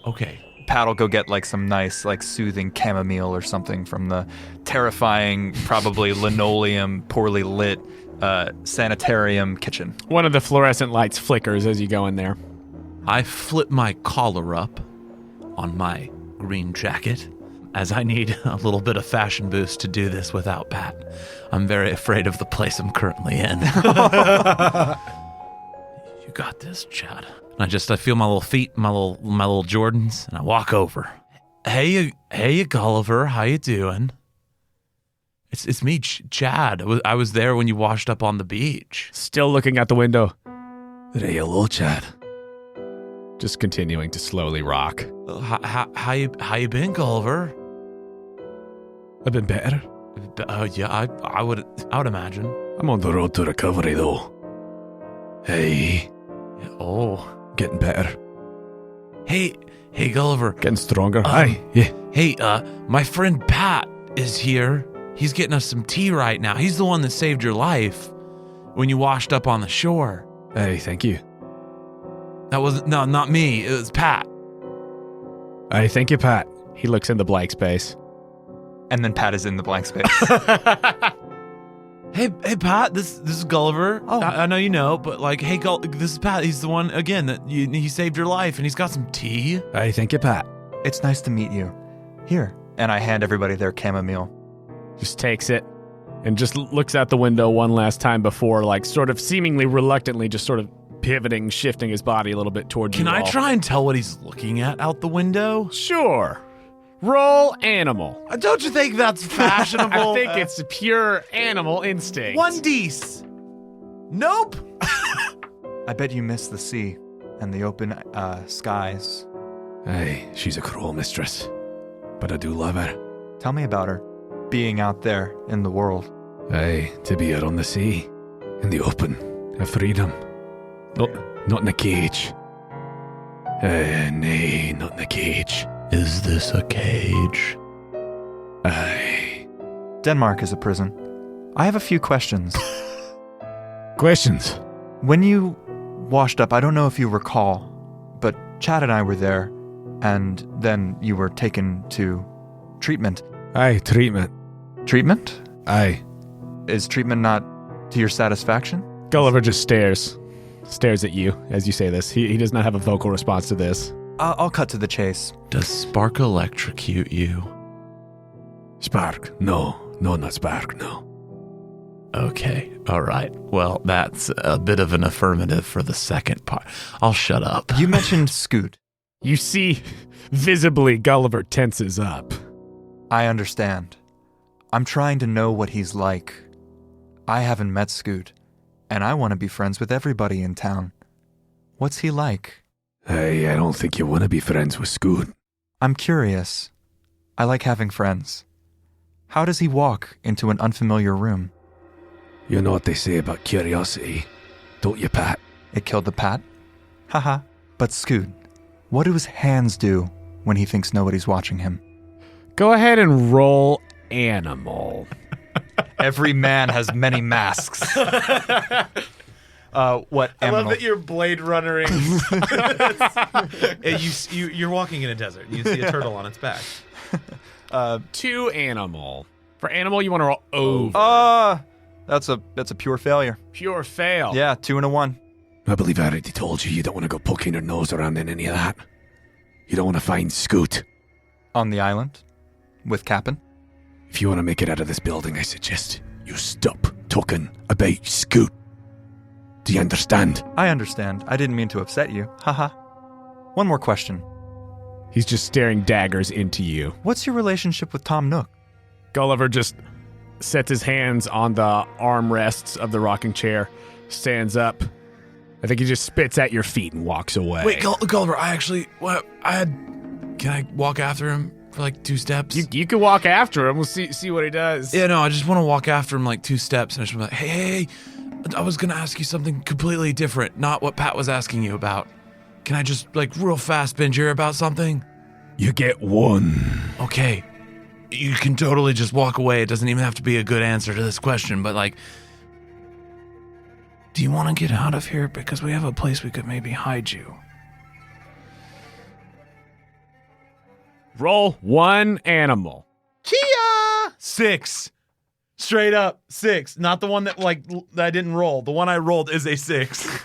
Okay. Pat will go get like some nice, like soothing chamomile or something from the terrifying, probably linoleum, poorly lit sanitarium kitchen. One of the fluorescent lights flickers as you go in there. I flip my collar up on my green jacket, as I need a little bit of fashion boost to do this without Pat. I'm very afraid of the place I'm currently in. You got this, Chad. And I feel my little feet, my little Jordans, and I walk over. Hey, Gulliver, how you doing? It's me, Chad. I was there when you washed up on the beach. Still looking out the window. Hello, Chad. Just continuing to slowly rock. How you been, Gulliver? I've been better. Yeah, I would imagine. I'm on the road to recovery, though. Hey. Oh. Getting better. Hey, Gulliver. Getting stronger. Hi. Yeah. Hey, my friend Pat is here. He's getting us some tea right now. He's the one that saved your life. when you washed up on the shore. Hey, thank you. That wasn't, no, not me. It was Pat. Hey, thank you, Pat. He looks in the blank space. And then Pat is in the blank space. Hey, Pat, this is Gulliver. Oh. I know you know, but like, hey, this is Pat. He's the one, again, that he saved your life, and he's got some tea. Hey, thank you, Pat. It's nice to meet you. Here. And I hand everybody their chamomile. Just takes it and just looks out the window one last time before, like, sort of seemingly reluctantly just sort of pivoting, shifting his body a little bit towards you Can I all. try and tell what he's looking at out the window? Sure. Roll animal. Don't you think that's fashionable? I think it's pure animal instinct. 1d. Nope. I bet you miss the sea and the open skies. Hey, she's a cruel mistress, but I do love her. Tell me about her, being out there in the world. Hey, to be out on the sea, in the open, a freedom. Not in a cage. Nay, not in a cage. Is this a cage? Aye. Denmark is a prison. I have a few questions. Questions? When you washed up, I don't know if you recall, but Chad and I were there, and then you were taken to treatment. Aye, treatment. Treatment? Aye. Is treatment not to your satisfaction? Gulliver just stares at you as you say this. He does not have a vocal response to this. I'll cut to the chase. Does Spark electrocute you? Spark? No, not Spark, no. Okay, all right. Well, that's a bit of an affirmative for the second part. I'll shut up. You mentioned Scoot. You see, visibly, Gulliver tenses up. I understand. I'm trying to know what he's like. I haven't met Scoot, and I want to be friends with everybody in town. What's he like? Hey, I don't think you want to be friends with Scoot. I'm curious. I like having friends. How does he walk into an unfamiliar room? You know what they say about curiosity, don't you, Pat? It killed the Pat? Haha. But Scoot, what do his hands do when he thinks nobody's watching him? Go ahead and roll animal. Every man has many masks. What animal? I love that you're Blade Runnering. You're walking in a desert. You see a turtle on its back. 2 animal. For animal, you want to roll over. That's a pure failure. Pure fail. Yeah, 2 and a 1. I believe I already told you don't want to go poking your nose around in any of that. You don't want to find Scoot. On the island? With Cap'n? If you want to make it out of this building, I suggest you stop talking about Scoot. Do you understand? I understand. I didn't mean to upset you. Haha. One more question. He's just staring daggers into you. What's your relationship with Tom Nook? Gulliver just sets his hands on the armrests of the rocking chair, stands up. I think he just spits at your feet and walks away. Wait, Gulliver, can I walk after him for like 2 steps? You can walk after him. We'll see what he does. Yeah, no, I just want to walk after him like 2 steps and I just be like, hey, I was going to ask you something completely different, not what Pat was asking you about. Can I just, like, real fast binge here about something? You get 1. Okay. You can totally just walk away. It doesn't even have to be a good answer to this question, but, like, do you want to get out of here? Because we have a place we could maybe hide you. Roll 1 animal. Kia! 6. Straight up 6. Not the one that I didn't roll. The one I rolled is a 6.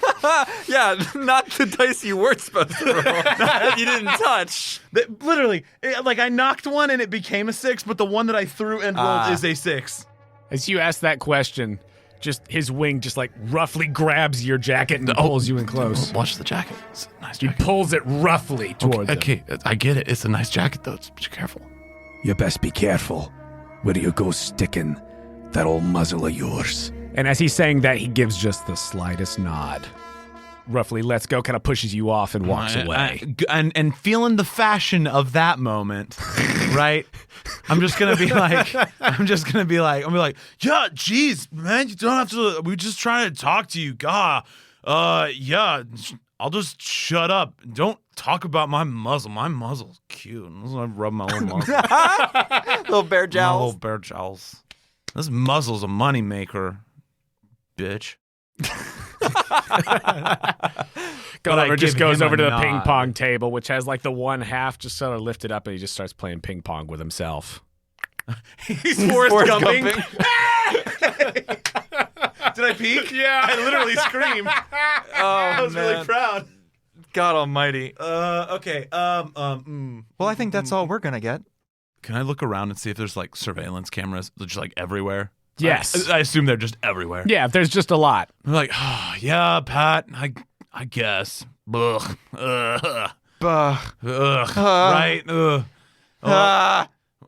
Yeah, not the dice you weren't supposed to roll. That you didn't touch. Literally, I knocked one and it became a 6, but the one that I threw and rolled is a 6. As you ask that question, just his wing just like roughly grabs your jacket and pulls you in close. Watch the jacket. It's a nice He jacket. pulls it roughly towards him. Okay, I get it. It's a nice jacket though. Just be careful. You best be careful where you go sticking that old muzzle of yours. And as he's saying that, he gives just the slightest nod. Roughly lets go, kind of pushes you off and walks away. And feeling the fashion of that moment, right? I'm gonna be like, yeah, geez, man, you don't have to. We're just trying to talk to you, God. Yeah, I'll just shut up. Don't talk about my muzzle. My muzzle's cute. I rub my little muzzle. Little bear My jowls. little bear jowls. This muzzle's a moneymaker, bitch. Gulliver just give goes him over a to the nod. ping pong table, which has like the one half just sort of lifted up, and he just starts playing ping pong with himself. He's Forrest Gumping. Did I peek? Yeah. I literally screamed. I was really proud. God almighty. Okay. Well, I think that's all we're going to get. Can I look around and see if there's like surveillance cameras just like everywhere? Yes. I assume they're just everywhere. Yeah, there's just a lot. I'm like, oh, yeah, Pat, I guess. Ugh. Ugh. Bah. Ugh. Right? Ugh.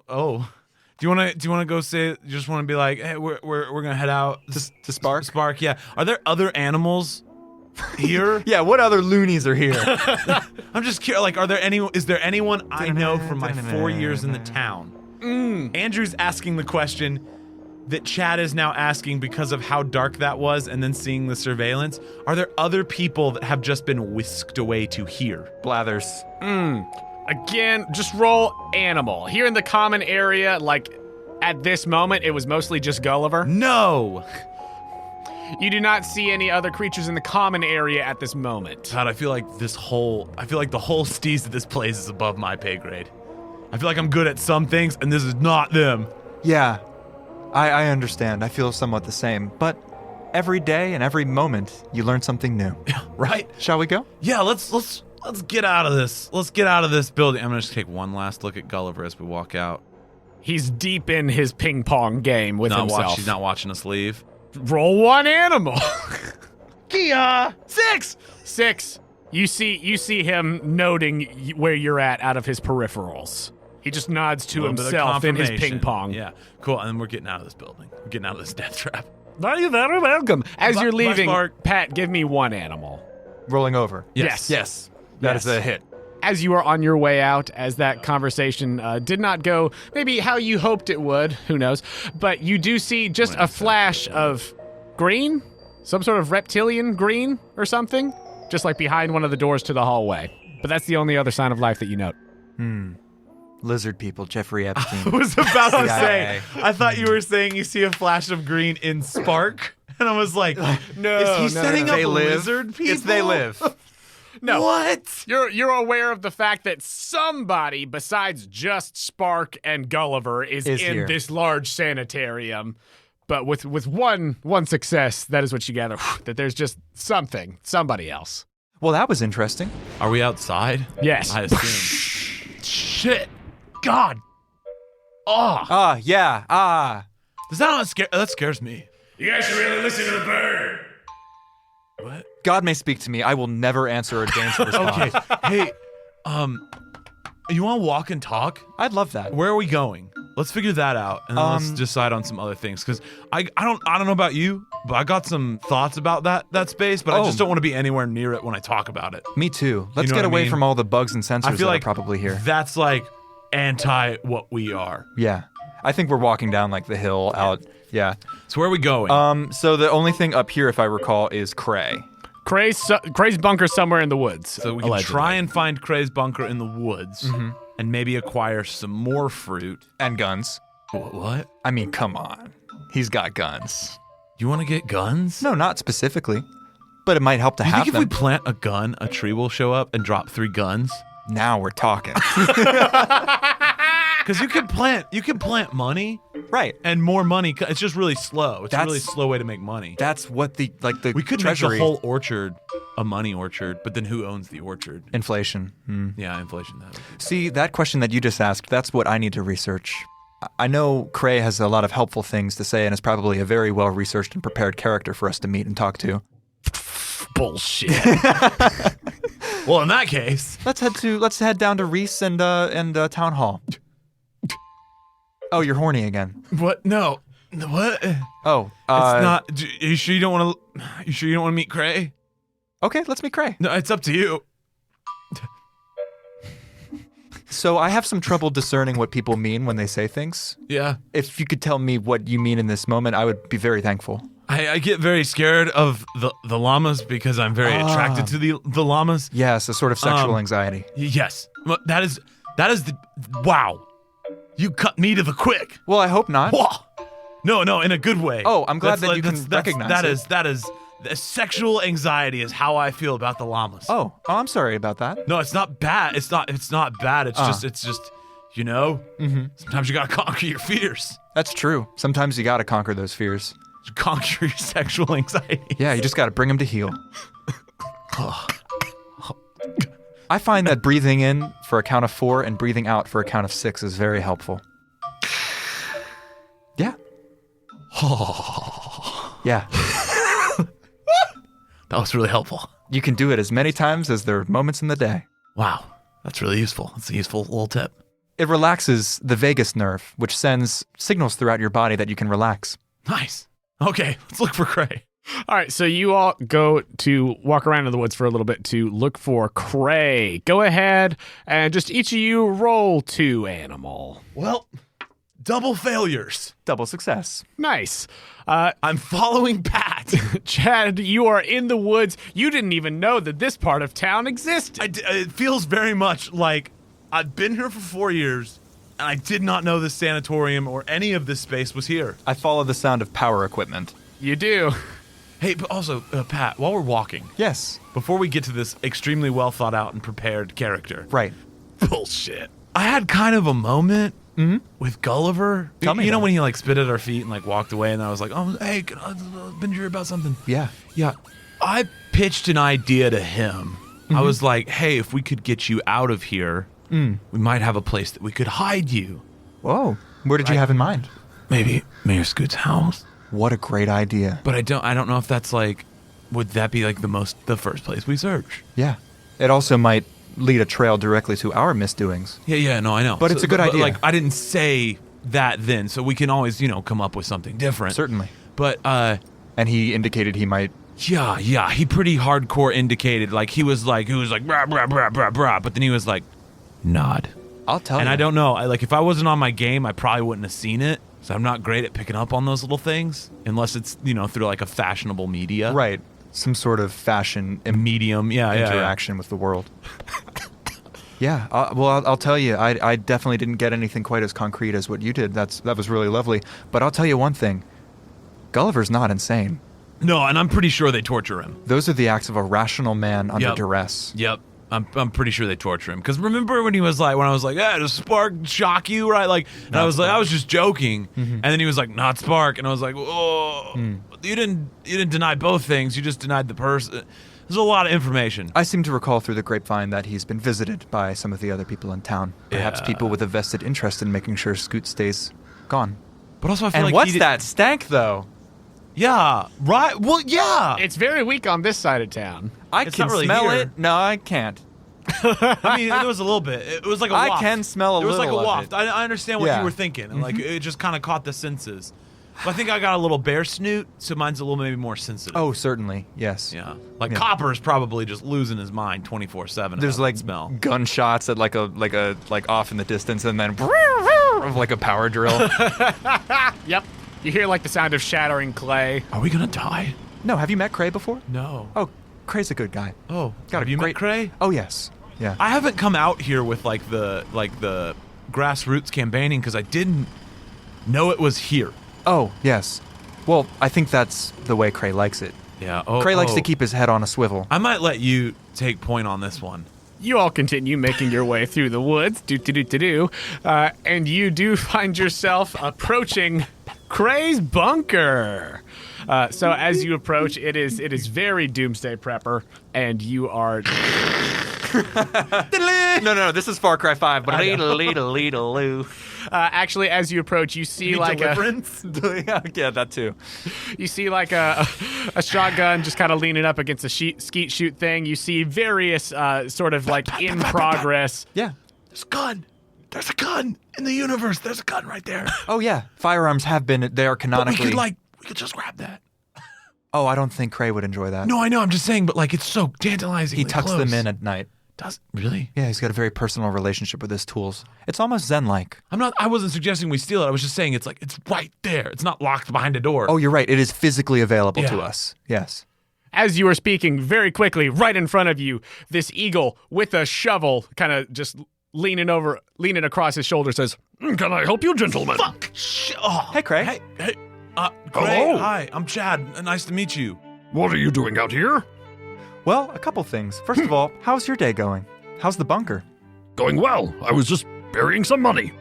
Oh. Do you want to go say? You just want to be like, hey, we're gonna head out To Spark? Spark, yeah. Are there other animals here? Yeah, what other loonies are here? I'm just curious. Like, is there anyone I know from my 4 years in the town? Andrew's asking the question that Chad is now asking because of how dark that was, and then seeing the surveillance. Are there other people that have just been whisked away to here? Blathers. Again, just roll animal. Here in the common area, like at this moment, it was mostly just Gulliver. No. You do not see any other creatures in the common area at this moment. God, I feel like the whole steez of this place is above my pay grade. I feel like I'm good at some things, and this is not them. Yeah, I understand. I feel somewhat the same. But every day and every moment, you learn something new. Right? Shall we go? Yeah, let's get out of this. Let's get out of this building. I'm gonna just take one last look at Gulliver as we walk out. He's deep in his ping pong game with himself. She's not watching us leave. Roll one animal. Kia! 6! 6. You see him noting where you're at out of his peripherals. He just nods to Little bit of himself in his confirmation. ping pong. Yeah, cool. And then we're getting out of this building. We're getting out of this death trap. Are you very welcome? As you're leaving, Spark. Pat, give me one animal. Rolling over. Yes. Yes. That is a hit. As you are on your way out, as that conversation did not go maybe how you hoped it would, who knows, but you do see just a flash of green, some sort of reptilian green or something, just like behind one of the doors to the hallway. But that's the only other sign of life that you note. Lizard people, Jeffrey I Epstein. was about to CIA. say, I thought you were saying you see a flash of green in Spark. And I was like, No, is he no, setting no. up They live. lizard people? It's they live. No. What? You're aware of the fact that somebody besides just Spark and Gulliver is in here. this large sanitarium. But with one success, that is what you gather, that there's just somebody else. Well, that was interesting. Are we outside? Yes. I assume. Shit. God. Oh. Yeah. Does that not scare? That scares me. You guys should really listen to the bird. What? God may speak to me. I will never answer or deign to respond. Okay. Hey, you want to walk and talk? I'd love that. Where are we going? Let's figure that out, and then let's decide on some other things. Because I don't know about you, but I got some thoughts about that space. But I just don't want to be anywhere near it when I talk about it. Me too. Let's know get what I away mean? from all the bugs and sensors I feel that like are probably here. That's like anti what we are. Yeah. I think we're walking down like the hill out. Yeah. So where are we going? So the only thing up here, if I recall, is Cray. Cray's bunker somewhere in the woods. So we can allegedly. try and find Cray's bunker in the woods, and maybe acquire some more fruit. And guns. What? I mean, come on. He's got guns. You want to get guns? No, not specifically. But it might help to You have think if them. we plant a gun, a tree will show up and drop 3 guns? Now we're talking. Because you can plant money, Right. and more money. It's just really slow. It's a That's- really slow way to make money. That's what the We could treasury. make the whole orchard a money orchard, but then who owns the orchard? Inflation. Yeah, inflation. That. See, that question that you just asked, that's what I need to research. I know Cray has a lot of helpful things to say and is probably a very well-researched and prepared character for us to meet and talk to. Bullshit. Well, in that case, Let's head down to Reese and Town Hall. Oh, you're horny again. what? No, what? It's Oh, not. Are you sure you don't want to? You sure you don't want to meet Cray? Okay, let's meet Cray. No, it's up to you. So I have some trouble discerning what people mean when they say things. Yeah, If you could tell me what you mean in this moment, I would be very thankful. I get very scared of the llamas because I'm very attracted to the llamas. Yes, a sort of sexual anxiety. Yes, that is the wow. You cut me to the quick. Well, I hope not. Whoa. No, in a good way. Oh, I'm glad that you can recognize that it. is The sexual anxiety is how I feel about the llamas. Oh, I'm sorry about that. No, it's not bad. It's not bad. It's just, you know, sometimes you gotta conquer your fears. That's true. Sometimes you gotta conquer those fears. Conquer your sexual anxiety. Yeah, you just gotta bring them to heel. I find that breathing in for a count of 4 and breathing out for a count of 6 is very helpful. Yeah. Yeah. That was really helpful. You can do it as many times as there are moments in the day. Wow, that's really useful. That's a useful little tip. It relaxes the vagus nerve, which sends signals throughout your body that you can relax. Nice. Okay, let's look for Cray. All right, so you all go to walk around in the woods for a little bit to look for Cray. Go ahead and just each of you roll 2 animal. Well, double failures. Double success. Nice. I'm following Pat. Chad, you are in the woods. You didn't even know that this part of town existed. It feels very much like I've been here for 4 years, and I did not know this sanatorium or any of this space was here. I follow the sound of power equipment. You do. Hey, but also, Pat, while we're walking, Yes. before we get to this extremely well thought out and prepared character, Right. bullshit. I had kind of a moment with Gulliver. Tell me you know about when he like spit at our feet and like walked away, and I was like, "Oh, hey, can I been here about something?" Yeah. Yeah. I pitched an idea to him. I was like, "Hey, if we could get you out of here, we might have a place that we could hide you. Whoa. Where did you have in mind? Maybe Mayor Scoot's house." What a great idea. But I don't know if that's like, would that be like the first place we search? Yeah. It also might lead a trail directly to our misdoings. Yeah, no, I know. But it's a good idea. Like, I didn't say that then, so we can always, come up with something different. Certainly. But, And he indicated he might... yeah, he pretty hardcore indicated, like, he was like, brah, brah, brah, brah, brah, but then he was like, nod. I'll tell you. And I don't know, if I wasn't on my game, I probably wouldn't have seen it, so I'm not great at picking up on those little things, unless it's, through, like, a fashionable media. Right. Some sort of fashion Medium, interaction with the world. Yeah, I'll tell you, I definitely didn't get anything quite as concrete as what you did. That was really lovely. But I'll tell you one thing. Gulliver's not insane. No, and I'm pretty sure they torture him. Those are the acts of a rational man under duress. Yep. I'm pretty sure they torture him. Because remember when I was like, does Spark shock you, right? Like, and I was like, I was just joking. And then he was like, not Spark. And I was like, oh, you didn't deny both things. You just denied the person. There's a lot of information. I seem to recall through the grapevine that he's been visited by some of the other people in town. Perhaps people with a vested interest in making sure Scoot stays gone. But also I feel And like what's that stank, though? Yeah, right. Well, yeah. It's very weak on this side of town. I It's can not really smell here. it. No, I can't. I mean, there was a little bit. It was like a waft. I can smell a There was like little a of waft. it. I understand what Yeah. you were thinking. And like, it just kind of caught the senses. But I think I got a little bear snoot, so mine's a little maybe more sensitive. Oh, certainly. Yes. Yeah. Like Yeah. Copper's probably just losing his mind 24/7. There's about like the smell. gunshots at like off in the distance, and then of like a power drill. Yep. You hear like the sound of shattering clay. Are we gonna die? No, have you met Cray before? No. Oh, Cray's a good guy. Oh. Got Have a you great met Cray? Oh yes. Yeah. I haven't come out here with like the grassroots campaigning because I didn't know it was here. Oh yes. Well, I think that's the way Cray likes it. Yeah. Oh, Cray likes to keep his head on a swivel. I might let you take point on this one. You all continue making your way through the woods, and you do find yourself approaching Cray's bunker. So as you approach, it is very Doomsday Prepper, and you are. No, this is Far Cry 5. But Actually, as you approach, you see like yeah, that too. you see like a shotgun just kind of leaning up against a skeet shoot thing. You see various sort of like in progress. Yeah. There's a gun. There's a gun in the universe. There's a gun right there. Oh yeah. Firearms have been there canonically. We could just grab that. Oh, I don't think Cray would enjoy that. No, I know. I'm just saying, but like it's so tantalizing. He tucks them in at night. Does really? Yeah, he's got a very personal relationship with his tools. It's almost Zen-like. I wasn't suggesting we steal it. I was just saying it's like it's right there. It's not locked behind a door. Oh, you're right. It is physically available to Yeah. us. Yes. As you are speaking, very quickly, right in front of you, this eagle with a shovel, kind of just leaning across his shoulder, says, "Can I help you, gentlemen?" Fuck. Oh. Hey, Cray. Hey. Cray, Hello. hi. I'm Chad. Nice to meet you. What are you doing out here? Well, a couple things. First of all, how's your day going? How's the bunker? Going well. I was just burying some money.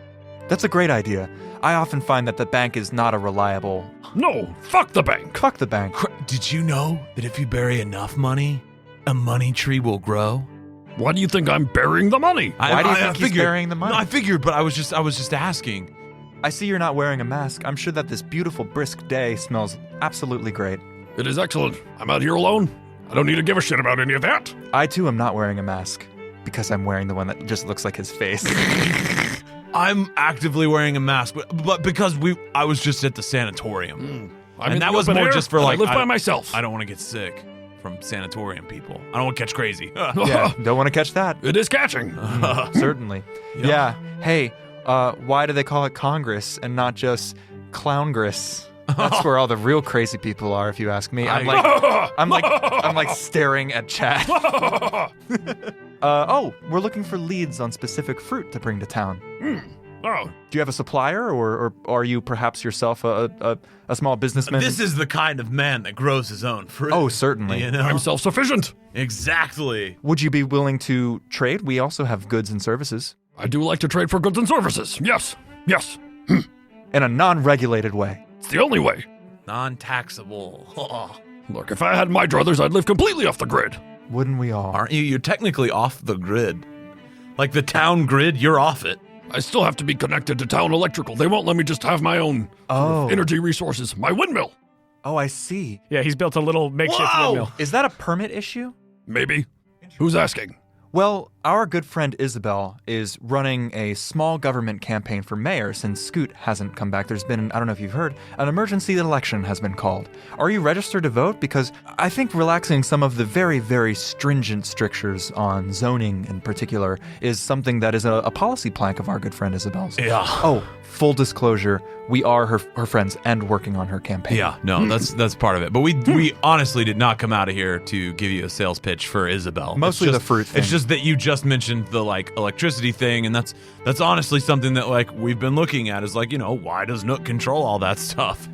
That's a great idea. I often find that the bank is not a reliable... No, fuck the bank. Fuck the bank. Did you know that if you bury enough money, a money tree will grow? Why do you think I'm burying the money? Why do you think he's burying the money? No, I figured, but I was just asking. I see you're not wearing a mask. I'm sure that this beautiful, brisk day smells absolutely great. It is excellent. I'm out here alone. I don't need to give a shit about any of that. I, too, am not wearing a mask because I'm wearing the one that just looks like his face. I'm actively wearing a mask, but because I was just at the sanatorium. I'm and that was more just for I like live by myself. I don't want to get sick from sanatorium people. I don't want to catch crazy. Yeah, don't want to catch that. It is catching. Certainly. Yeah. Hey, why do they call it Congress and not just Clowngress? That's where all the real crazy people are, if you ask me. I'm like staring at chat. We're looking for leads on specific fruit to bring to town. Oh, Do you have a supplier, or are you perhaps yourself a small businessman? This is the kind of man that grows his own fruit. Oh, certainly. You know? I'm self-sufficient. Exactly. Would you be willing to trade? We also have goods and services. I do like to trade for goods and services. Yes. Yes. In a non-regulated way. It's the only way. Non-taxable. Look, if I had my druthers, I'd live completely off the grid. Wouldn't we all? Aren't you? You're technically off the grid. Like the town grid, you're off it. I still have to be connected to town electrical. They won't let me just have my own energy resources. My windmill. Oh, I see. Yeah, he's built a little makeshift windmill. Is that a permit issue? Maybe. Who's asking? Well, our good friend Isabel is running a small government campaign for mayor since Scoot hasn't come back. There's been, I don't know if you've heard, an emergency election has been called. Are you registered to vote? Because I think relaxing some of the very, very stringent strictures on zoning in particular is something that is a policy plank of our good friend Isabel's. Yeah. Oh, full disclosure, we are her friends and working on her campaign. Yeah, no, that's part of it. But we honestly did not come out of here to give you a sales pitch for Isabel. Mostly the fruit thing. It's just that you just mentioned the like electricity thing, and that's honestly something that like we've been looking at is like, you know, why does Nook control all that stuff?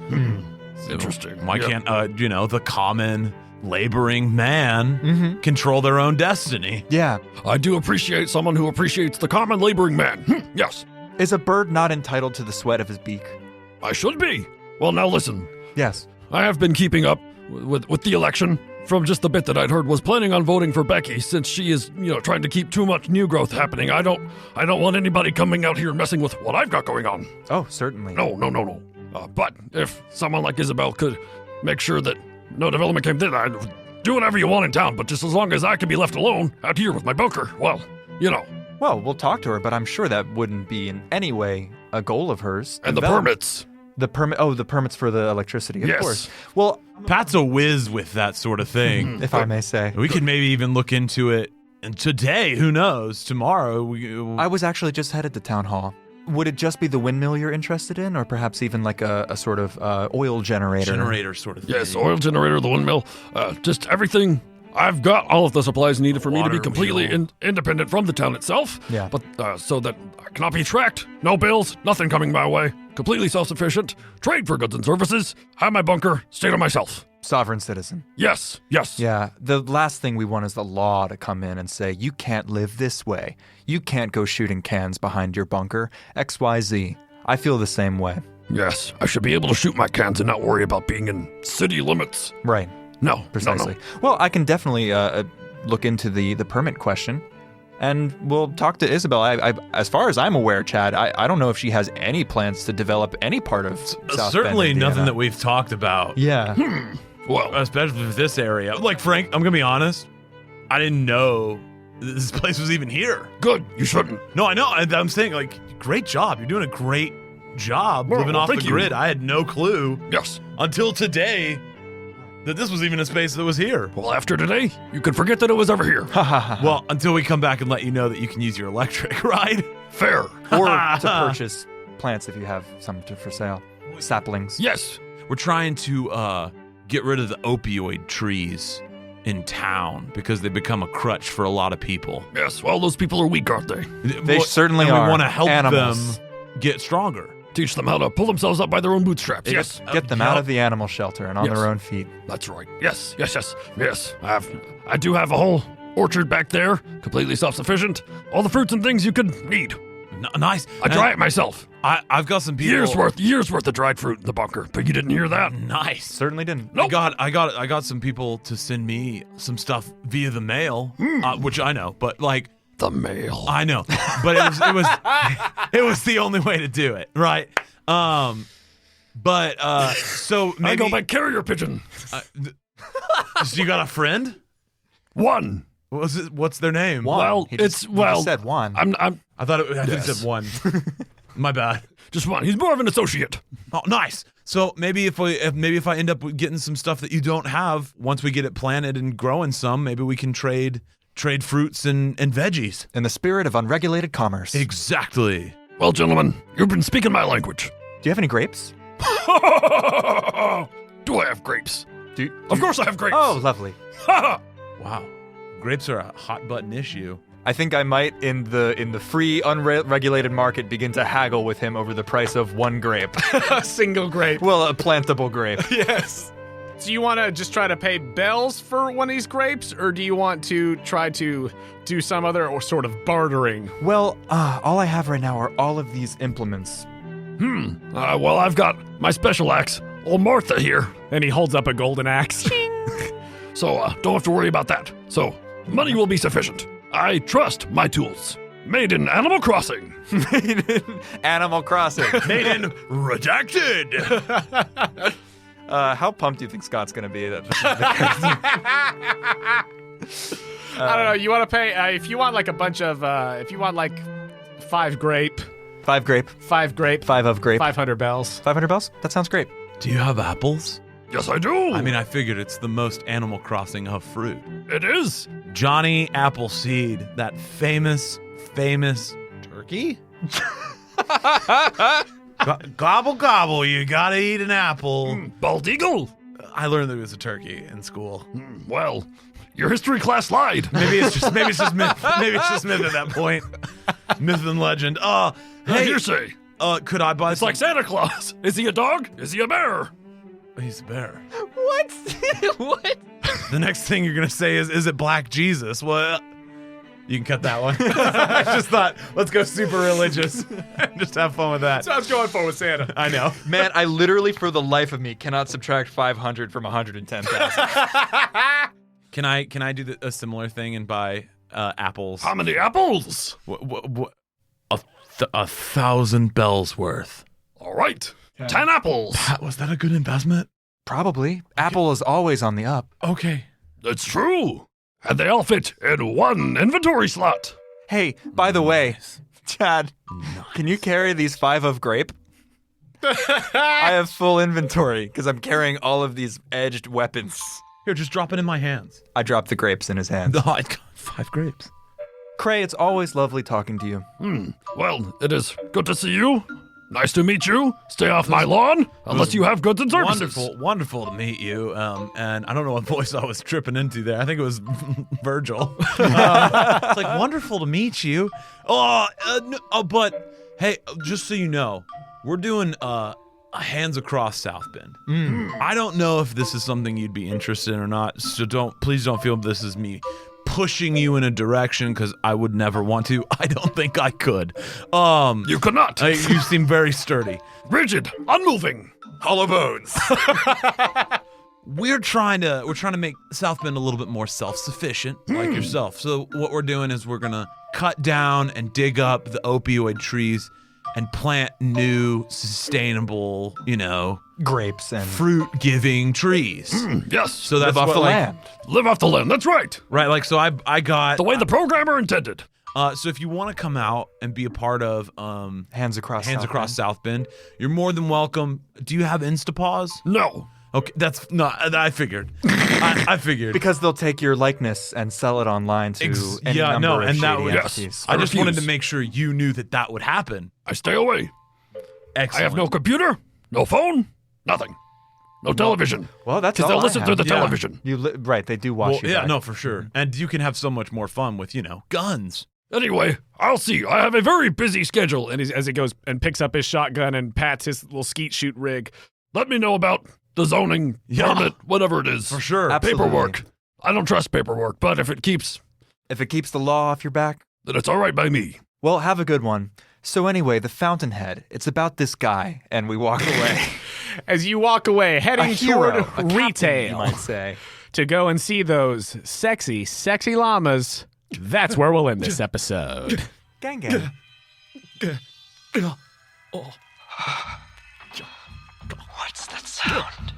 Interesting. Why can't the common laboring man control their own destiny? Yeah. I do appreciate someone who appreciates the common laboring man. Yes. Is a bird not entitled to the sweat of his beak? I should be. Well, now listen. Yes. I have been keeping up with the election. From just the bit that I'd heard, was planning on voting for Becky since she is, trying to keep too much new growth happening. I don't want anybody coming out here messing with what I've got going on. Oh, certainly. No. But if someone like Isabel could make sure that no development came in, I'd do whatever you want in town, but just as long as I can be left alone out here with my bunker, well, Well, we'll talk to her, but I'm sure that wouldn't be in any way a goal of hers. And the permits. The permits for the electricity, of Yes. course. Well, Pat's a whiz with that sort of thing. if I may say. We could maybe even look into it today. Who knows? Tomorrow. I was actually just headed to town hall. Would it just be the windmill you're interested in, or perhaps even like a sort of oil generator? Generator sort of thing. Yes, oil generator, the windmill, just everything. I've got all of the supplies needed for me to be Water completely wheel. independent from the town itself. Yeah. But so that I cannot be tracked, no bills, nothing coming my way. Completely self-sufficient, trade for goods and services, have my bunker, stay to myself. Sovereign citizen. Yes. Yeah, the last thing we want is the law to come in and say, you can't live this way. You can't go shooting cans behind your bunker. XYZ. I feel the same way. Yes, I should be able to shoot my cans and not worry about being in city limits. Right. No, Precisely. No. Well, I can definitely look into the permit question, and we'll talk to Isabel. I as far as I'm aware, Chad, I don't know if she has any plans to develop any part of South Certainly Bend, nothing Indiana. that we've talked about. Yeah. Well, Especially with this area. Like, Frank, I'm going to be honest. I didn't know this place was even here. good, you shouldn't. No, I know. I'm saying, like, great job. You're doing a great job Well, living off the thank you. grid. I had no clue Yes. until today that this was even a space that was here. Well, after today, you can forget that it was ever here. Well, until we come back and let you know that you can use your electric, right? Fair. Or to purchase plants if you have some for sale. Saplings. Yes. We're trying to get rid of the opioid trees in town because they become a crutch for a lot of people. Yes. Well, those people are weak, aren't they? They certainly and are. we want to help Animals. them get stronger. Teach them how to pull themselves up by their own bootstraps. Yes. Get them out of the animal shelter and on Yes. their own feet. That's right. Yes. I do have a whole orchard back there, completely self-sufficient. All the fruits and things you could need. Nice. I dry it myself. I've got some people. Years worth of dried fruit in the bunker. But you didn't hear that? Nice. Certainly didn't. Nope. I got some people to send me some stuff via the mail, which I know, but like The mail. I know, but it was the only way to do it, right? So maybe I go by carrier pigeon. So you got a friend? One. What's their name? Well, He just said one. I thought it said one. My bad. Just one. He's more of an associate. Oh, nice. So maybe if I end up getting some stuff that you don't have, once we get it planted and growing some, maybe we can trade fruits and veggies. In the spirit of unregulated commerce. Exactly. Well, gentlemen, you've been speaking my language. Do you have any grapes? Do I have grapes? Of course I have grapes. Oh, lovely. Wow. Grapes are a hot button issue. I think I might, in the free, unregulated market, begin to haggle with him over the price of one grape. A single grape. Well, a plantable grape. Yes. So you want to just try to pay bells for one of these grapes, or do you want to try to do some other or sort of bartering? Well, all I have right now are all of these implements. Well, I've got my special axe, old Martha here. And he holds up a golden axe. So, don't have to worry about that. So, money will be sufficient. I trust my tools. Made in Animal Crossing. Made in Animal Crossing. Made in Redacted. How pumped do you think Scott's going to be? I don't know. You want to pay, if you want like a bunch of, if you want like 5 grape. 5 grape. 5 grape. 5 of grape. 500 bells. 500 bells? That sounds great. Do you have apples? Yes, I do. I mean, I figured it's the most Animal Crossing of fruit. It is. Johnny Appleseed, that famous turkey? Gobble gobble, you gotta eat an apple. Bald eagle. I learned that it was a turkey in school. Well, your history class lied. Maybe it's just myth. Maybe it's just myth at that point. Myth and legend. Hey, Hearsay. could I buy It's like Santa Claus. Is he a dog? Is he a bear? He's a bear. What? What? The next thing you're gonna say is it Black Jesus? Well, you can cut that one. I just thought, let's go super religious. Just have fun with that. So I was going for with Santa. I know. Man, I literally, for the life of me, cannot subtract 500 from 110,000. Can I do a similar thing and buy apples? How many apples? 1,000 bells worth. All right. 10 apples. Was that a good investment? Probably. Apple is always on the up. Okay. It's true. And they all fit in one inventory slot. Hey, by the way, Chad, can you carry these 5 of grape? I have full inventory because I'm carrying all of these edged weapons. Here, just drop it in my hands. I dropped the grapes in his hands. Oh, I got 5 grapes. Cray, it's always lovely talking to you. Well, it is good to see you. Nice to meet you. Stay off my lawn unless you have goods and services. Wonderful to meet you. And I don't know what voice I was tripping into there. I think it was Virgil. It's like, wonderful to meet you. But hey, just so you know, we're doing Hands Across South Bend. I don't know if this is something you'd be interested in or not. So please don't feel this is me pushing you in a direction because I would never want to. I don't think I could. You could not. You seem very sturdy. Rigid, unmoving. Hollow bones. We're trying to make South Bend a little bit more self-sufficient, like yourself. So what we're doing is we're gonna cut down and dig up the opioid trees and plant new, sustainable, Grapes and fruit-giving trees. Yes. So that's live off what, the like, land. Live off the land. That's right. right? Like, so I got The way the programmer intended. So if you want to come out and be a part of Hands Across South Bend, you're more than welcome. Do you have Instapause? No. Okay, that's not. I figured. I figured. Because they'll take your likeness and sell it online to any yeah, number no, of and that shady would. entities. I just refuse. wanted to make sure you knew that would happen. I stay away. Excellent. I have no computer, no phone, nothing. No television. Well, that's Because all they'll listen I through have. the television. Right, they do watch Well, you yeah, back. no, for sure. And you can have so much more fun with, guns. Anyway, I'll see. I have a very busy schedule. And as he goes and picks up his shotgun and pats his little skeet shoot rig. Let me know about the zoning, permit, whatever it is. For sure. Paperwork. I don't trust paperwork, but if it keeps the law off your back, then it's all right by me. Well, have a good one. So anyway, the Fountainhead, it's about this guy, and we walk away. As you walk away, heading hero, toward a retail, captain, you might say, to go and see those sexy, sexy llamas. That's where we'll end this episode. Gang gang. What's that sound?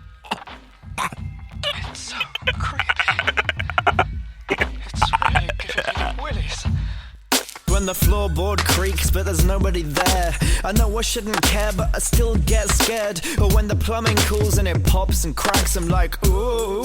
It's so creepy. It's really giving me willies. When the floorboard creaks, but there's nobody there. I know I shouldn't care, but I still get scared. Or when the plumbing cools and it pops and cracks, I'm like, ooh,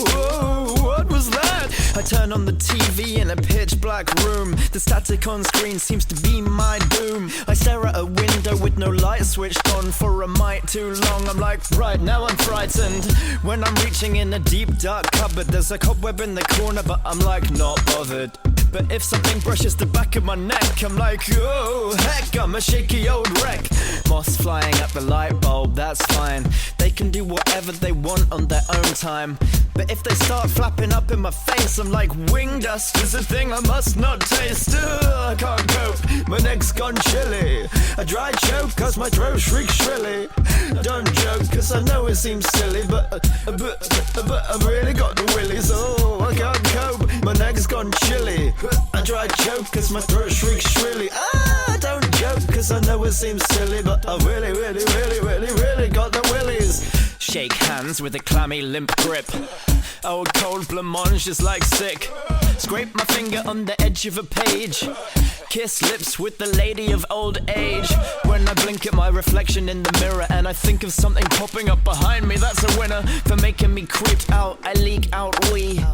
what was that? I turn on the TV in a pitch black room. The static on screen seems to be my doom. I stare at a window with no light switched on for a mite too long. I'm like, right, now I'm frightened. When I'm reaching in a deep dark cupboard, there's a cobweb in the corner, but I'm like, not bothered. But if something brushes the back of my neck, I'm like, oh, heck, I'm a shaky old wreck. Moths flying at the light bulb, that's fine. They can do whatever they want on their own time. But if they start flapping up in my face, I'm like, wing dust is a thing I must not taste. I can't cope, my neck's gone chilly. A dry choke cause my throat shrieks shrilly. Don't joke cause I know it seems silly, but I've really got the willies. Oh, I can't cope, my neck's gone chilly. I dry choke cause my throat shrieks shrilly. Don't joke cause I know it seems silly, but I really got the willies. Shake hands with a clammy limp grip. Old cold blancmange is like sick. Scrape my finger on the edge of a page. Kiss lips with the lady of old age. When I blink at my reflection in the mirror and I think of something popping up behind me, that's a winner. For making me creeped out, I leak out wee.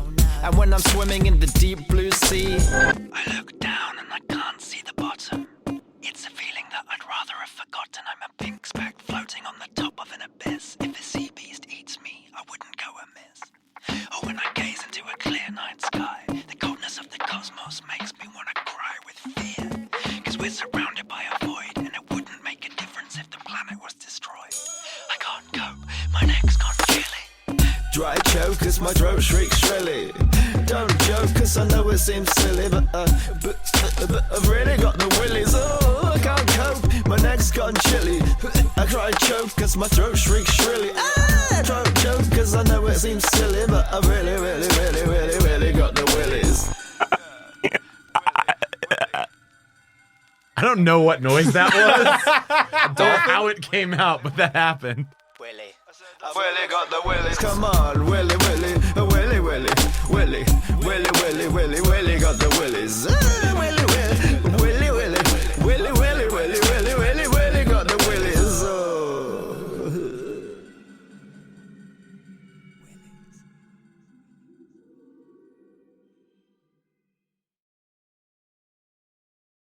And when I'm swimming in the deep blue sea, I look down and I can't see the bottom. It's a feeling that I'd rather have forgotten. I'm a pink speck floating on the top of an abyss. If a sea beast eats me, I wouldn't go amiss. Or when I gaze into a clear night sky, the coldness of the cosmos makes me want to cry with fear. Cause we're surrounded by a void, and it wouldn't make a difference if the planet was destroyed. I can't cope, my neck's gone chilly. Dry choke cause my throat shrieks shrilly. Don't joke cause I know it seems silly, but I've really got the willies. Oh, I can't cope, my neck's gone chilly. I cry choke cause my throat shrieks shrilly. Throat choke cause I know it seems silly, but I really got the willies. I don't know what noise that was. I don't know how it came out, but that happened. Willy. I've really got the willies. Come on, Willy, Willy, Willy, Willy, Willy, Willy, Willy, Willy, Willy.